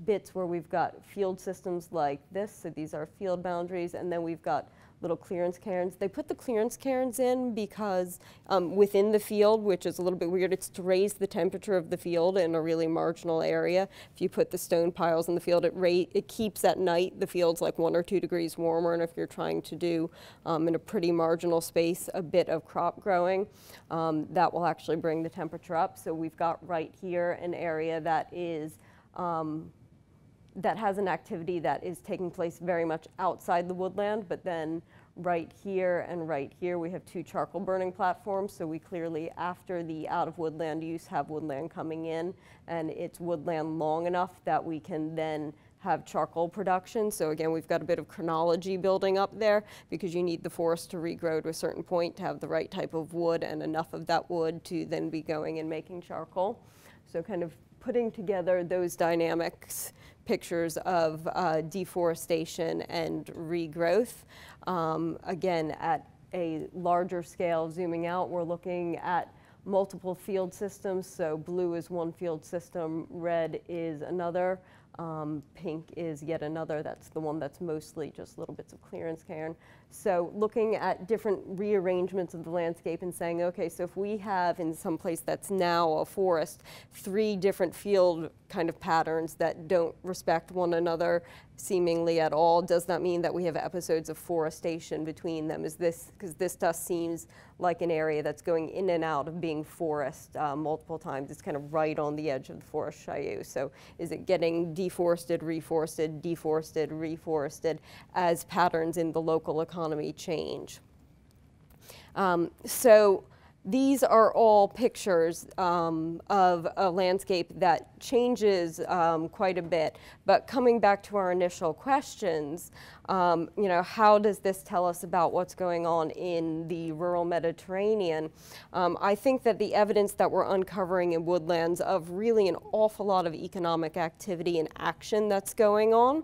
bits where we've got field systems like this, so these are field boundaries, and then we've got little clearance cairns. They put the clearance cairns in because within the field, which is a little bit weird, it's to raise the temperature of the field in a really marginal area. If you put the stone piles in the field, it keeps at night the fields like 1 or 2 degrees warmer, and if you're trying to do in a pretty marginal space a bit of crop growing, that will actually bring the temperature up. So we've got right here an area that is that has an activity that is taking place very much outside the woodland, but then right here and right here we have 2 charcoal burning platforms, so we clearly, after the out of woodland use, have woodland coming in, and it's woodland long enough that we can then have charcoal production. So again, we've got a bit of chronology building up there because you need the forest to regrow to a certain point to have the right type of wood and enough of that wood to then be going and making charcoal. So kind of putting together those dynamics, pictures of deforestation and regrowth. Again, at a larger scale, zooming out, we're looking at multiple field systems. So blue is one field system, red is another, pink is yet another. That's the one that's mostly just little bits of clearance cairn. So looking at different rearrangements of the landscape and saying, okay, so if we have in some place that's now a forest, 3 different field kind of patterns that don't respect one another seemingly at all, does that mean that we have episodes of forestation between them? Is this, because this dust seems like an area that's going in and out of being forest multiple times. It's kind of right on the edge of the forest Chaillou. So is it getting deforested, reforested, deforested, reforested as patterns in the local economy change? So these are all pictures of a landscape that changes quite a bit. But coming back to our initial questions, you know, how does this tell us about what's going on in the rural Mediterranean? I think that the evidence that we're uncovering in woodlands of really an awful lot of economic activity and action that's going on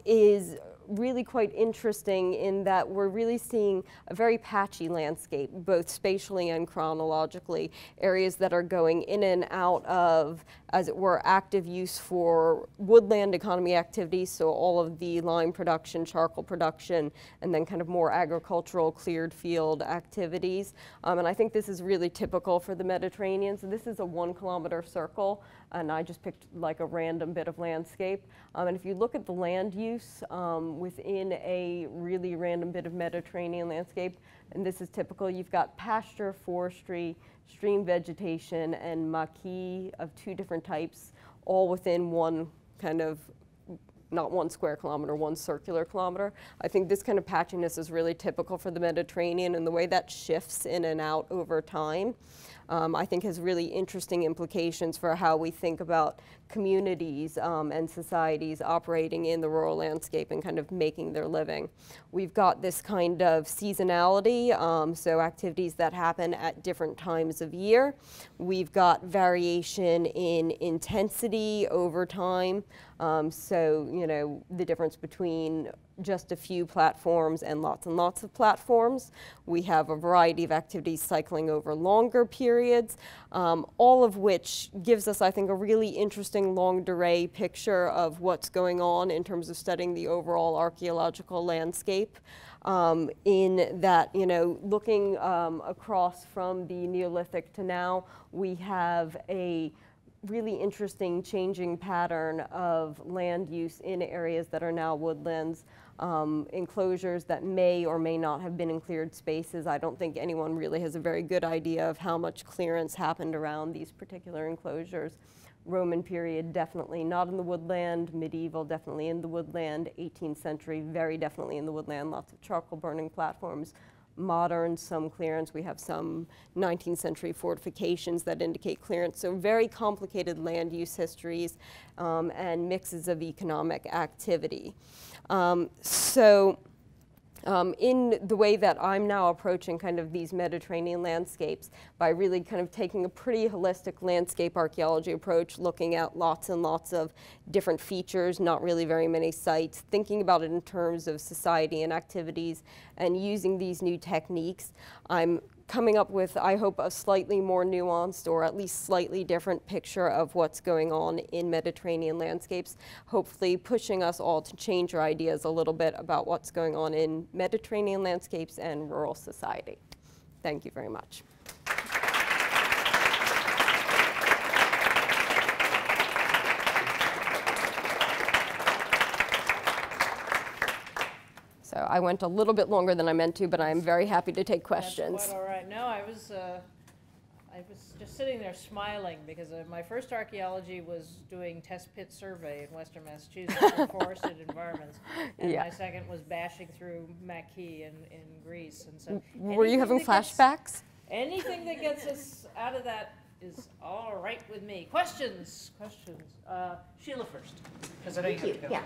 is really quite interesting in that we're really seeing a very patchy landscape, both spatially and chronologically, areas that are going in and out of, as it were, active use for woodland economy activities, so all of the lime production, charcoal production, and then kind of more agricultural cleared field activities. And I think this is really typical for the Mediterranean. So this is a 1 kilometer circle, and I just picked like a random bit of landscape. And if you look at the land use within a really random bit of Mediterranean landscape, and this is typical, you've got pasture, forestry, stream vegetation, and maquis of 2 different types, all within one kind of, not 1 square kilometer, 1 circular kilometer. I think this kind of patchiness is really typical for the Mediterranean and the way that shifts in and out over time. I think has really interesting implications for how we think about communities and societies operating in the rural landscape and kind of making their living. We've got this kind of seasonality, so activities that happen at different times of year. We've got variation in intensity over time. So, you know, the difference between just a few platforms and lots of platforms. We have a variety of activities cycling over longer periods, all of which gives us, I think, a really interesting longue durée picture of what's going on in terms of studying the overall archaeological landscape. In that, you know, looking across from the Neolithic to now, we have a really interesting changing pattern of land use in areas that are now woodlands, enclosures that may or may not have been in cleared spaces. I don't think anyone really has a very good idea of how much clearance happened around these particular enclosures. Roman period, definitely not in the woodland. Medieval, definitely in the woodland. 18th century, very definitely in the woodland. Lots of charcoal burning platforms. Modern, some clearance. We have some 19th century fortifications that indicate clearance. So very complicated land use histories and mixes of economic activity. In the way that I'm now approaching kind of these Mediterranean landscapes, by really kind of taking a pretty holistic landscape archaeology approach, looking at lots and lots of different features, not really very many sites, thinking about it in terms of society and activities, and using these new techniques, I'm coming up with, I hope, a slightly more nuanced or at least slightly different picture of what's going on in Mediterranean landscapes, hopefully pushing us all to change our ideas a little bit about what's going on in Mediterranean landscapes and rural society. Thank you very much. So I went a little bit longer than I meant to, but I'm very happy to take questions. That's quite all right. No, I was just sitting there smiling because my first archaeology was doing test pit survey in western Massachusetts in forested environments, and my second was bashing through Maquis in Greece. And so, were you having flashbacks? Anything that gets us out of that is all right with me. Questions? Sheila first, because I know you have to go. Yeah.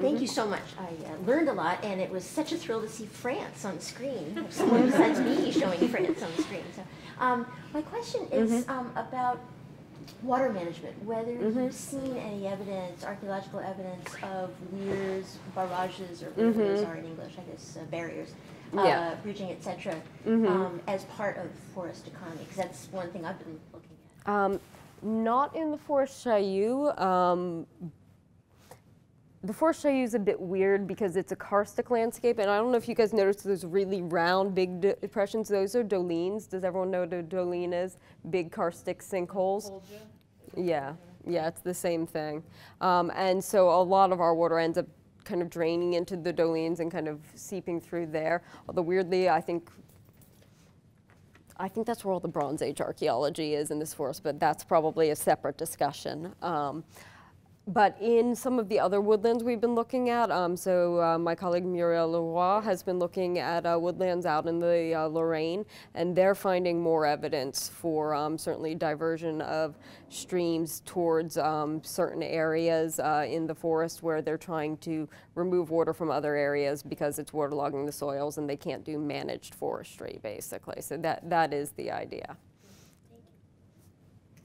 Thank you so much. I learned a lot, and it was such a thrill to see France on screen. Someone besides me showing France on screen. So, my question is about water management. Whether you've seen any evidence, archaeological evidence of weirs, barrages, or whatever those are in English, I guess, barriers, bridging, etc., as part of forest economy, because that's one thing I've been looking at. Not in the Forest Chaillou. The Forest Chaillou is a bit weird because it's a karstic landscape, and I don't know if you guys noticed those really round, big depressions. Those are dolines. Does everyone know what a doline is? Big karstic sinkholes. Yeah, it's the same thing. And so a lot of our water ends up kind of draining into the dolines and kind of seeping through there. Although weirdly, I think that's where all the Bronze Age archaeology is in this forest, but that's probably a separate discussion. But in some of the other woodlands we've been looking at, my colleague Muriel Leroy has been looking at woodlands out in the Lorraine, and they're finding more evidence for certainly diversion of streams towards certain areas in the forest where they're trying to remove water from other areas because it's waterlogging the soils and they can't do managed forestry, basically. So that is the idea.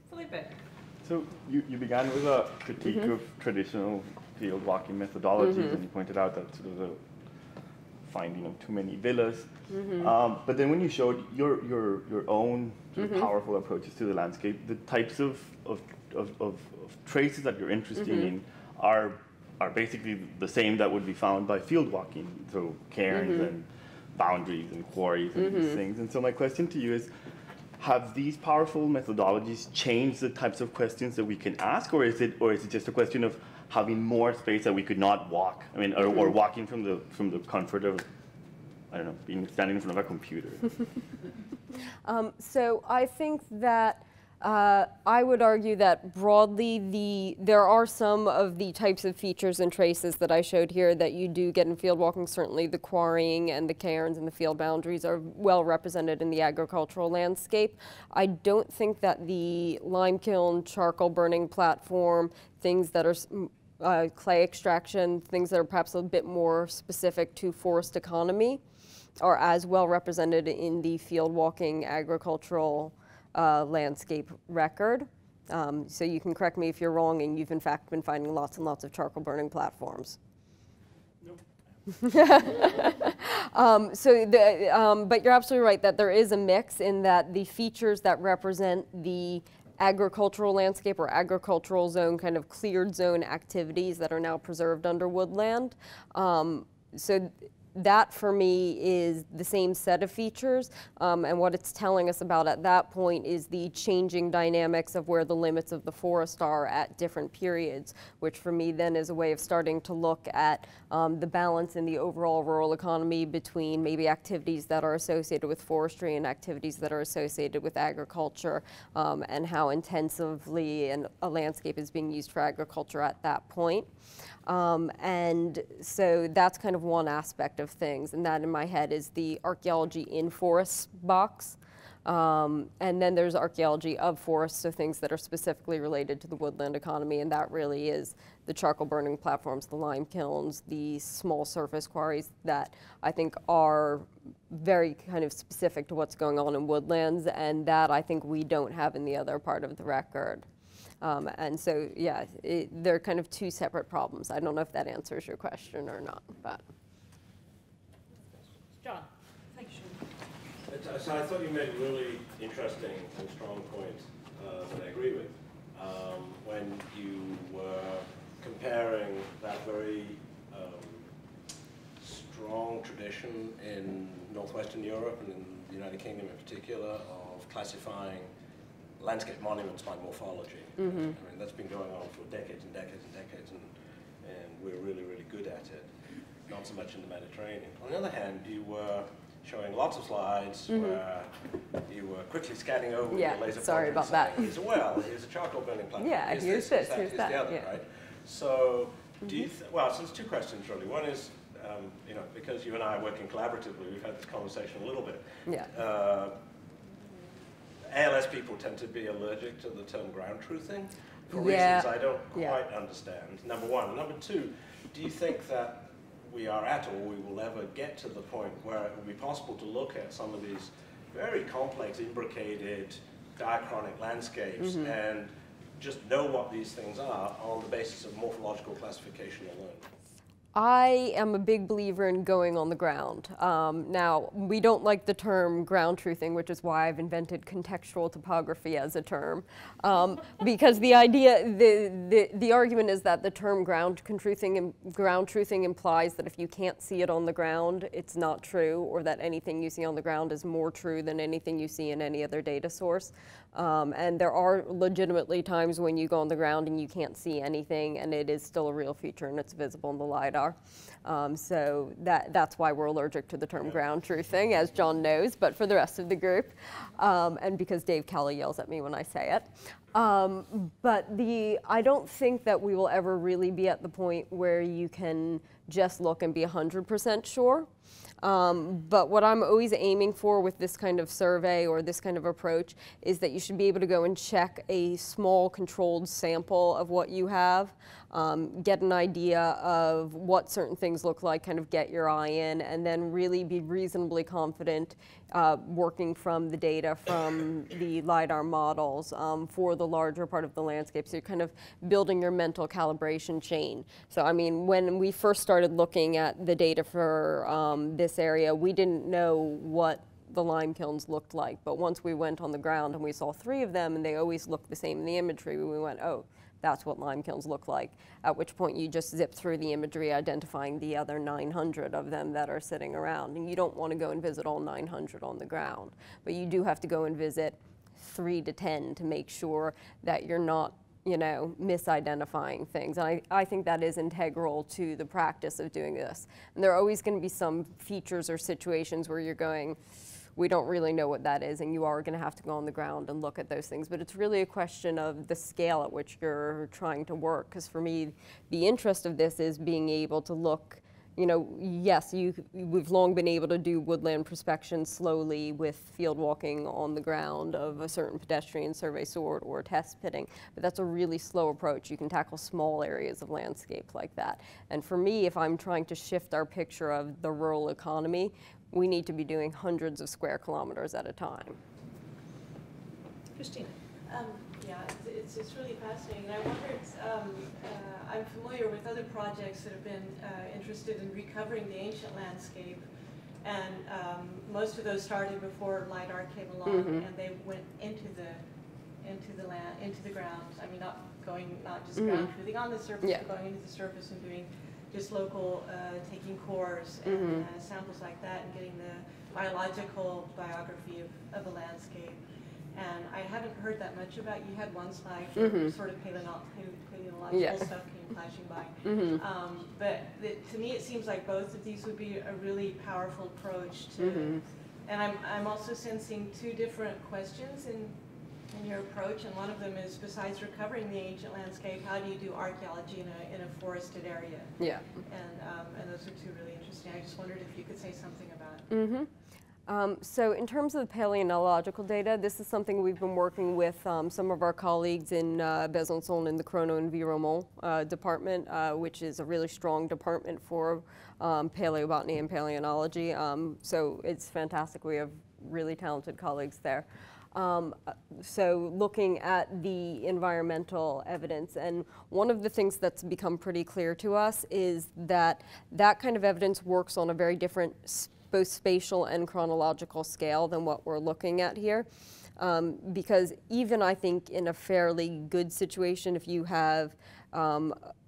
Felipe. So you began with a critique of traditional field walking methodologies, and you pointed out that sort of the finding of too many villas. But then when you showed your own sort of powerful approaches to the landscape, the types of traces that you're interested in are basically the same that would be found by field walking, so cairns and boundaries and quarries and these things. And so my question to you is, have these powerful methodologies changed the types of questions that we can ask, or is it just a question of having more space that we could not walk? I mean, or walking from the comfort of, I don't know, standing in front of a computer. So I think that I would argue that broadly, there are some of the types of features and traces that I showed here that you do get in field walking. Certainly the quarrying and the cairns and the field boundaries are well represented in the agricultural landscape. I don't think that the lime kiln, charcoal burning platform, things that are clay extraction, things that are perhaps a bit more specific to forest economy are as well represented in the field walking agricultural landscape record. So you can correct me if you're wrong, and you've in fact been finding lots and lots of charcoal burning platforms. Nope. But you're absolutely right that there is a mix in that the features that represent the agricultural landscape or agricultural zone, kind of cleared zone activities that are now preserved under woodland. So that for me is the same set of features, and what it's telling us about at that point is the changing dynamics of where the limits of the forest are at different periods, which for me then is a way of starting to look at the balance in the overall rural economy between maybe activities that are associated with forestry and activities that are associated with agriculture, and how intensively a landscape is being used for agriculture at that point. And so that's kind of one aspect of things, and that in my head is the archaeology in forests box. And then there's archaeology of forests, so things that are specifically related to the woodland economy, and that really is the charcoal burning platforms, the lime kilns, the small surface quarries that I think are very kind of specific to what's going on in woodlands, and that I think we don't have in the other part of the record. And so, yeah, they're kind of two separate problems. I don't know if that answers your question or not, but. John, thanks. So I thought you made a really interesting and strong point that I agree with. When you were comparing that very strong tradition in Northwestern Europe and in the United Kingdom in particular of classifying landscape monuments by morphology. Mm-hmm. I mean, that's been going on for decades and decades and decades, and we're really, really good at it. Not so much in the Mediterranean. On the other hand, you were showing lots of slides where you were quickly scanning over with your laser sorry about that. Well, here's a charcoal burning platform. Yeah, here's this, here's that. The other, right? So, do you well, so there's two questions really. One is, you know, because you and I are working collaboratively, we've had this conversation a little bit. Yeah. ALS people tend to be allergic to the term ground truthing for reasons I don't quite understand, number one. Number two, do you think that we are at, or we will ever get to the point where it will be possible to look at some of these very complex, imbricated, diachronic landscapes and just know what these things are on the basis of morphological classification alone? I am a big believer in going on the ground. Now, we don't like the term ground truthing, which is why I've invented contextual topography as a term. Because the idea, the argument is that the term ground truthing implies that if you can't see it on the ground, it's not true, or that anything you see on the ground is more true than anything you see in any other data source. And there are legitimately times when you go on the ground and you can't see anything, and it is still a real feature and it's visible in the LiDAR. So that's why we're allergic to the term ground truthing, as John knows, but for the rest of the group, and because Dave Kelly yells at me when I say it. But I don't think that we will ever really be at the point where you can just look and be 100% sure. But what I'm always aiming for with this kind of survey or this kind of approach is that you should be able to go and check a small controlled sample of what you have, get an idea of what certain things look like, kind of get your eye in, and then really be reasonably confident working from the data from the LiDAR models for the larger part of the landscape. So you're kind of building your mental calibration chain. So I mean, when we first started looking at the data for this area, we didn't know what the lime kilns looked like. But once we went on the ground and we saw 3 of them and they always looked the same in the imagery, we went, oh, that's what lime kilns look like, at which point you just zip through the imagery identifying the other 900 of them that are sitting around. And you don't want to go and visit all 900 on the ground, but you do have to go and visit 3 to 10 to make sure that you're not, you know, misidentifying things. And I think that is integral to the practice of doing this. And there are always going to be some features or situations where you're going, we don't really know what that is, and you are going to have to go on the ground and look at those things. But it's really a question of the scale at which you're trying to work, because for me, the interest of this is being able to look, you know, yes, we've long been able to do woodland prospection slowly with field walking on the ground of a certain pedestrian survey sort or test pitting, but that's a really slow approach. You can tackle small areas of landscape like that. And for me, if I'm trying to shift our picture of the rural economy, we need to be doing hundreds of square kilometers at a time. Christina. Yeah, it's really fascinating. I wondered, I'm familiar with other projects that have been interested in recovering the ancient landscape, and most of those started before LiDAR came along, and they went into the ground. I mean, not just ground truthing on the surface, but going into the surface and doing just local taking cores and samples like that, and getting the biological biography of the landscape. And I haven't heard that much about. You had one slide for sort of paleontological stuff came flashing by. But to me, it seems like both of these would be a really powerful approach to. And I'm also sensing two different questions in your approach. And one of them is, besides recovering the ancient landscape, how do you do archaeology in a forested area? Yeah. And those are two really interesting. I just wondered if you could say something about it. So in terms of the paleontological data, this is something we've been working with some of our colleagues in Besançon in the Chrono-Environment department, which is a really strong department for paleobotany and paleontology. So it's fantastic. We have really talented colleagues there. So looking at the environmental evidence, and one of the things that's become pretty clear to us is that that kind of evidence works on a very different both spatial and chronological scale than what we're looking at here. Because even I think in a fairly good situation, if you have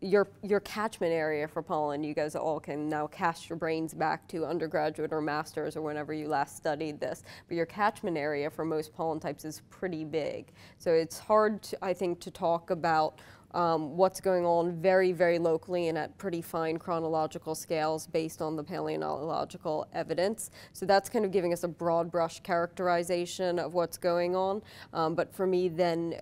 your catchment area for pollen, you guys all can now cast your brains back to undergraduate or master's or whenever you last studied this. But your catchment area for most pollen types is pretty big. So it's hard, I think, to talk about what's going on very, very locally and at pretty fine chronological scales based on the paleontological evidence. So that's kind of giving us a broad brush characterization of what's going on. But for me then,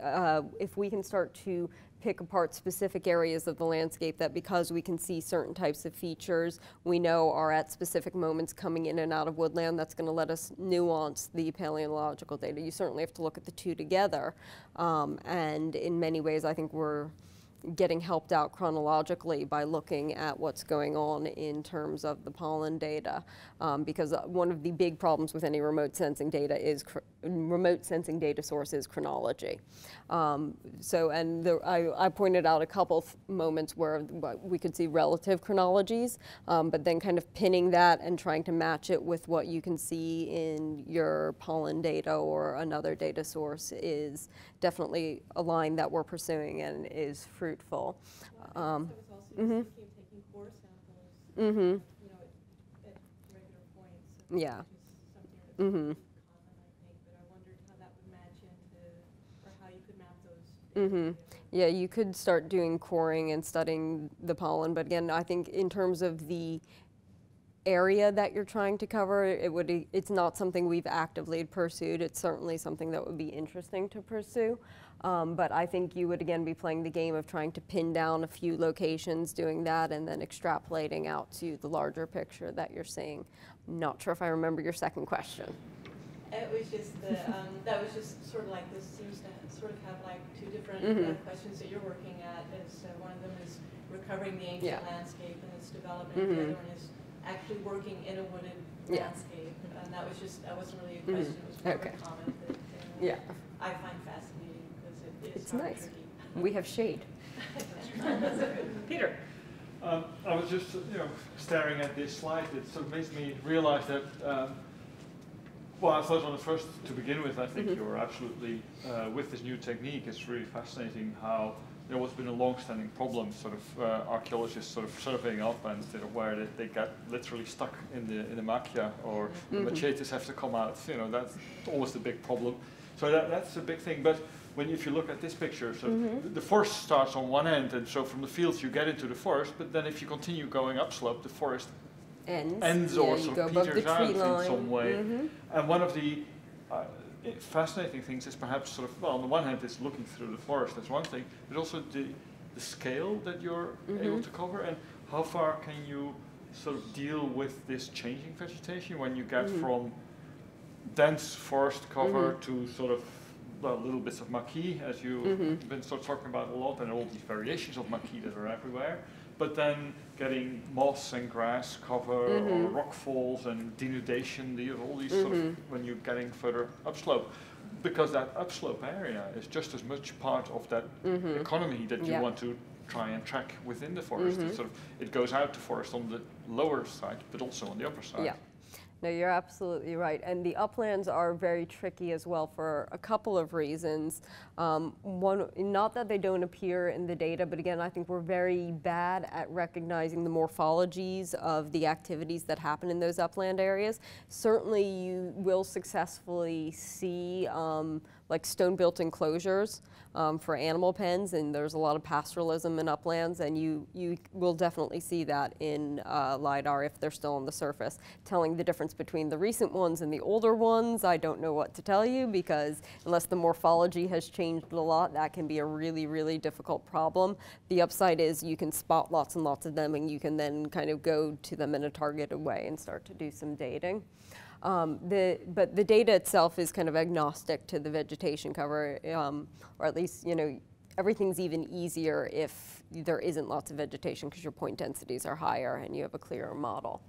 if we can start to pick apart specific areas of the landscape that, because we can see certain types of features we know are at specific moments coming in and out of woodland, that's going to let us nuance the paleontological data. You certainly have to look at the two together, and in many ways I think we're getting helped out chronologically by looking at what's going on in terms of the pollen data, because one of the big problems with any remote sensing data is source is chronology. I pointed out a couple moments where we could see relative chronologies, but then kind of pinning that and trying to match it with what you can see in your pollen data or another data source is definitely a line that we're pursuing and is fruitful. I was also thinking of taking core samples, you know, at regular points. Yeah. Which is something that's common, I think, but I wondered how that would match into, or how you could map those. Yeah, you could start doing coring and studying the pollen, but again, I think in terms of the area that you're trying to cover, it's not something we've actively pursued. It's certainly something that would be interesting to pursue. But I think you would again be playing the game of trying to pin down a few locations, doing that, and then extrapolating out to the larger picture that you're seeing. Not sure if I remember your second question. It was just that was just sort of like, this seems to sort of have like two different questions that you're working at. One of them is recovering the ancient landscape and its development. The other one is actually working in a wooded landscape. And that wasn't really a question, it was more of a comment that I find fascinating because it's nice. We have shade. Peter. I was just staring at this slide. It sort of makes me realize that, well, I thought on the first to begin with, I think you're absolutely, with this new technique, it's really fascinating how there was been a long-standing problem, sort of archaeologists sort of surveying uplands where they got literally stuck in the macchia, or the machetes have to come out. That's always a big problem. So that's a big thing. But if you look at this picture, so the forest starts on one end, and so from the fields you get into the forest. But then if you continue going upslope, the forest ends yeah, or you sort go of above the peters out tree line. in some way. And one of the fascinating things is perhaps sort of, well, on the one hand, it's looking through the forest, that's one thing, but also the scale that you're able to cover, and how far can you sort of deal with this changing vegetation when you get from dense forest cover to sort of, well, little bits of maquis, as you've been sort of talking about a lot, and all these variations of maquis that are everywhere, but then getting moss and grass cover or rock falls and denudation, all these sort of, when you're getting further upslope. Because that upslope area is just as much part of that economy that you want to try and track within the forest. It's sort of, it goes out to forest on the lower side, but also on the upper side. Yeah. No, you're absolutely right. And the uplands are very tricky as well for a couple of reasons. One, not that they don't appear in the data, but again, I think we're very bad at recognizing the morphologies of the activities that happen in those upland areas. Certainly you will successfully see like stone-built enclosures for animal pens, and there's a lot of pastoralism in uplands, and you will definitely see that in LiDAR if they're still on the surface. Telling the difference between the recent ones and the older ones, I don't know what to tell you, because unless the morphology has changed a lot, that can be a really, really difficult problem. The upside is you can spot lots and lots of them, and you can then kind of go to them in a targeted way and start to do some dating. But the data itself is kind of agnostic to the vegetation cover, or at least, you know, everything's even easier if there isn't lots of vegetation because your point densities are higher and you have a clearer model.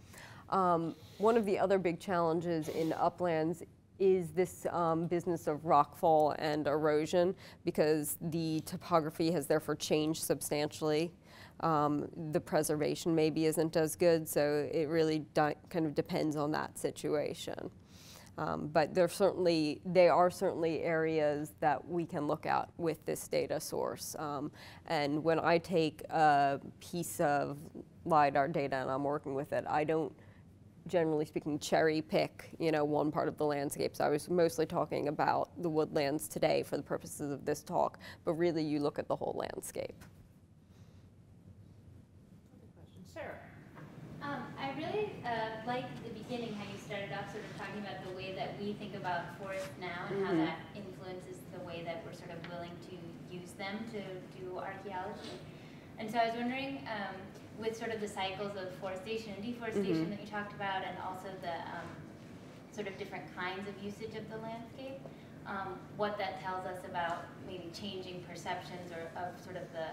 One of the other big challenges in uplands is this business of rockfall and erosion, because the topography has therefore changed substantially. The preservation maybe isn't as good, so it really kind of depends on that situation. But they are certainly areas that we can look at with this data source. And when I take a piece of LiDAR data and I'm working with it, I don't, generally speaking, cherry pick, you know, one part of the landscapes. I was mostly talking about the woodlands today for the purposes of this talk, but really you look at the whole landscape. Sarah. I really liked at the beginning how you started off sort of talking about the way that we think about forests now and how that influences the way that we're sort of willing to use them to do archaeology. And so I was wondering, with sort of the cycles of forestation and deforestation that you talked about, and also the sort of different kinds of usage of the landscape, what that tells us about maybe changing perceptions or of sort of the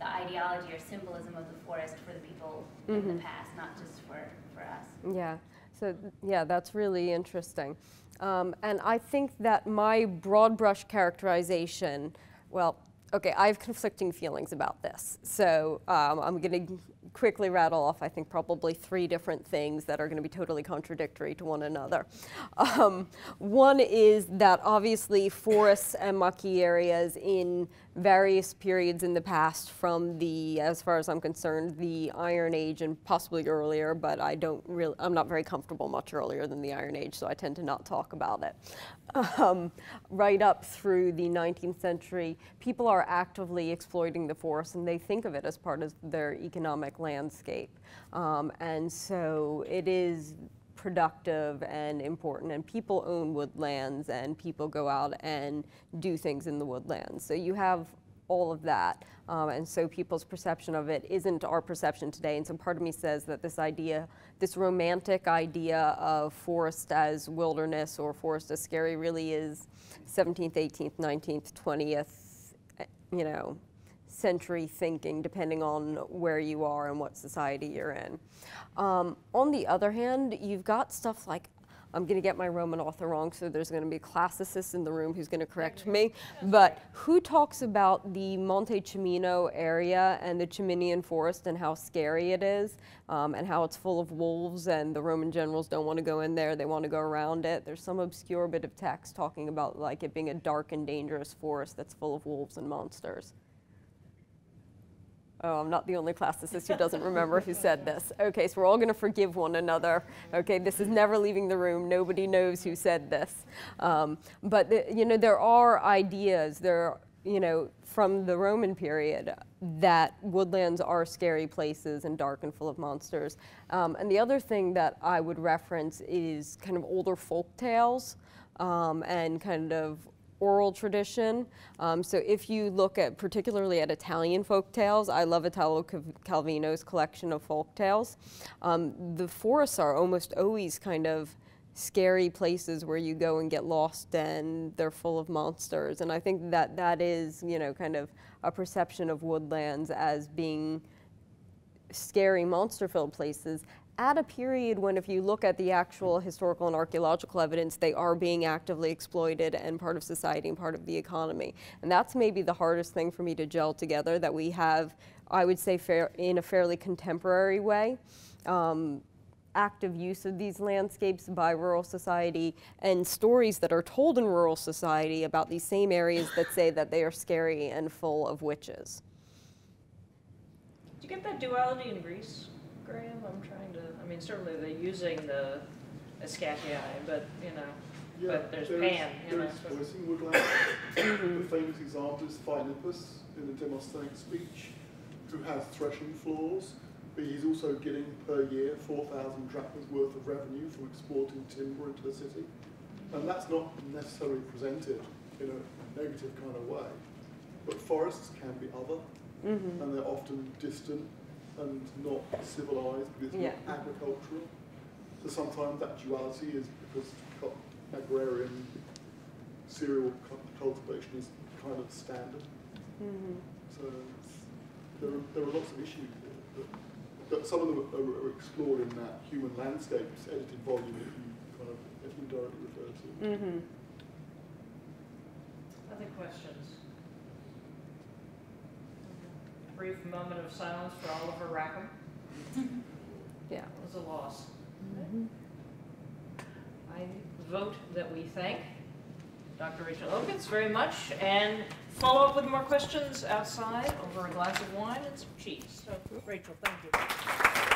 ideology or symbolism of the forest for the people in the past, not just for us. Yeah, so yeah, that's really interesting. And I think that my broad brush characterization, well, okay, I have conflicting feelings about this. So I'm going to quickly rattle off, I think, probably 3 different things that are going to be totally contradictory to one another. One is that obviously forests and maquis areas in various periods in the past, from the, as far as I'm concerned, the Iron Age and possibly earlier, but I'm not very comfortable much earlier than the Iron Age, so I tend to not talk about it. Right up through the 19th century, people are actively exploiting the forest, and they think of it as part of their economic landscape. And so it is productive and important, and people own woodlands, and people go out and do things in the woodlands. So you have all of that, and so people's perception of it isn't our perception today. And so part of me says that this idea, this romantic idea of forest as wilderness or forest as scary, really is 17th, 18th, 19th, 20th, you know, century thinking, depending on where you are and what society you're in. On the other hand, you've got stuff like, I'm going to get my Roman author wrong, so there's going to be a classicist in the room who's going to correct me, but who talks about the Monte Cimino area and the Ciminian forest and how scary it is, and how it's full of wolves, and the Roman generals don't want to go in there, they want to go around it. There's some obscure bit of text talking about like it being a dark and dangerous forest that's full of wolves and monsters. Oh, I'm not the only classicist who doesn't remember who said this. Okay, so we're all going to forgive one another. Okay, this is never leaving the room. Nobody knows who said this. But you know, there are ideas. you know, from the Roman period, that woodlands are scary places and dark and full of monsters. And the other thing that I would reference is kind of older folk tales and kind of oral tradition. So if you look at, particularly at Italian folk tales, I love Italo Calvino's collection of folk tales. The forests are almost always kind of scary places where you go and get lost and they're full of monsters. And I think that that is, you know, kind of a perception of woodlands as being scary, monster-filled places at a period when, if you look at the actual historical and archaeological evidence, they are being actively exploited and part of society and part of the economy. And that's maybe the hardest thing for me to gel together, that we have, I would say, in a fairly contemporary way, active use of these landscapes by rural society, and stories that are told in rural society about these same areas that say that they are scary and full of witches. Do you get that duality in Greece, Graham? I'm trying to, I mean, certainly they're using the Escapii, but, you know, yeah, but there's Pan, you know. There is voicing woodland. The famous example is Philippus in the Demosthenes speech, who has threshing floors, but he's also getting per year 4,000 drachmas worth of revenue from exporting timber into the city. And that's not necessarily presented in a negative kind of way, but forests can be other, and they're often distant and not civilized, because it's not agricultural. So sometimes that duality is because agrarian cereal cultivation is kind of standard. So there are lots of issues there, but some of them are explored in that Human Landscapes edited volume that you directly refer to. Other questions? Brief moment of silence for Oliver Rackham. Yeah. It was a loss. I vote that we thank Dr. Rachel Opitz very much, and follow up with more questions outside over a glass of wine and some cheese. So, Rachel, thank you.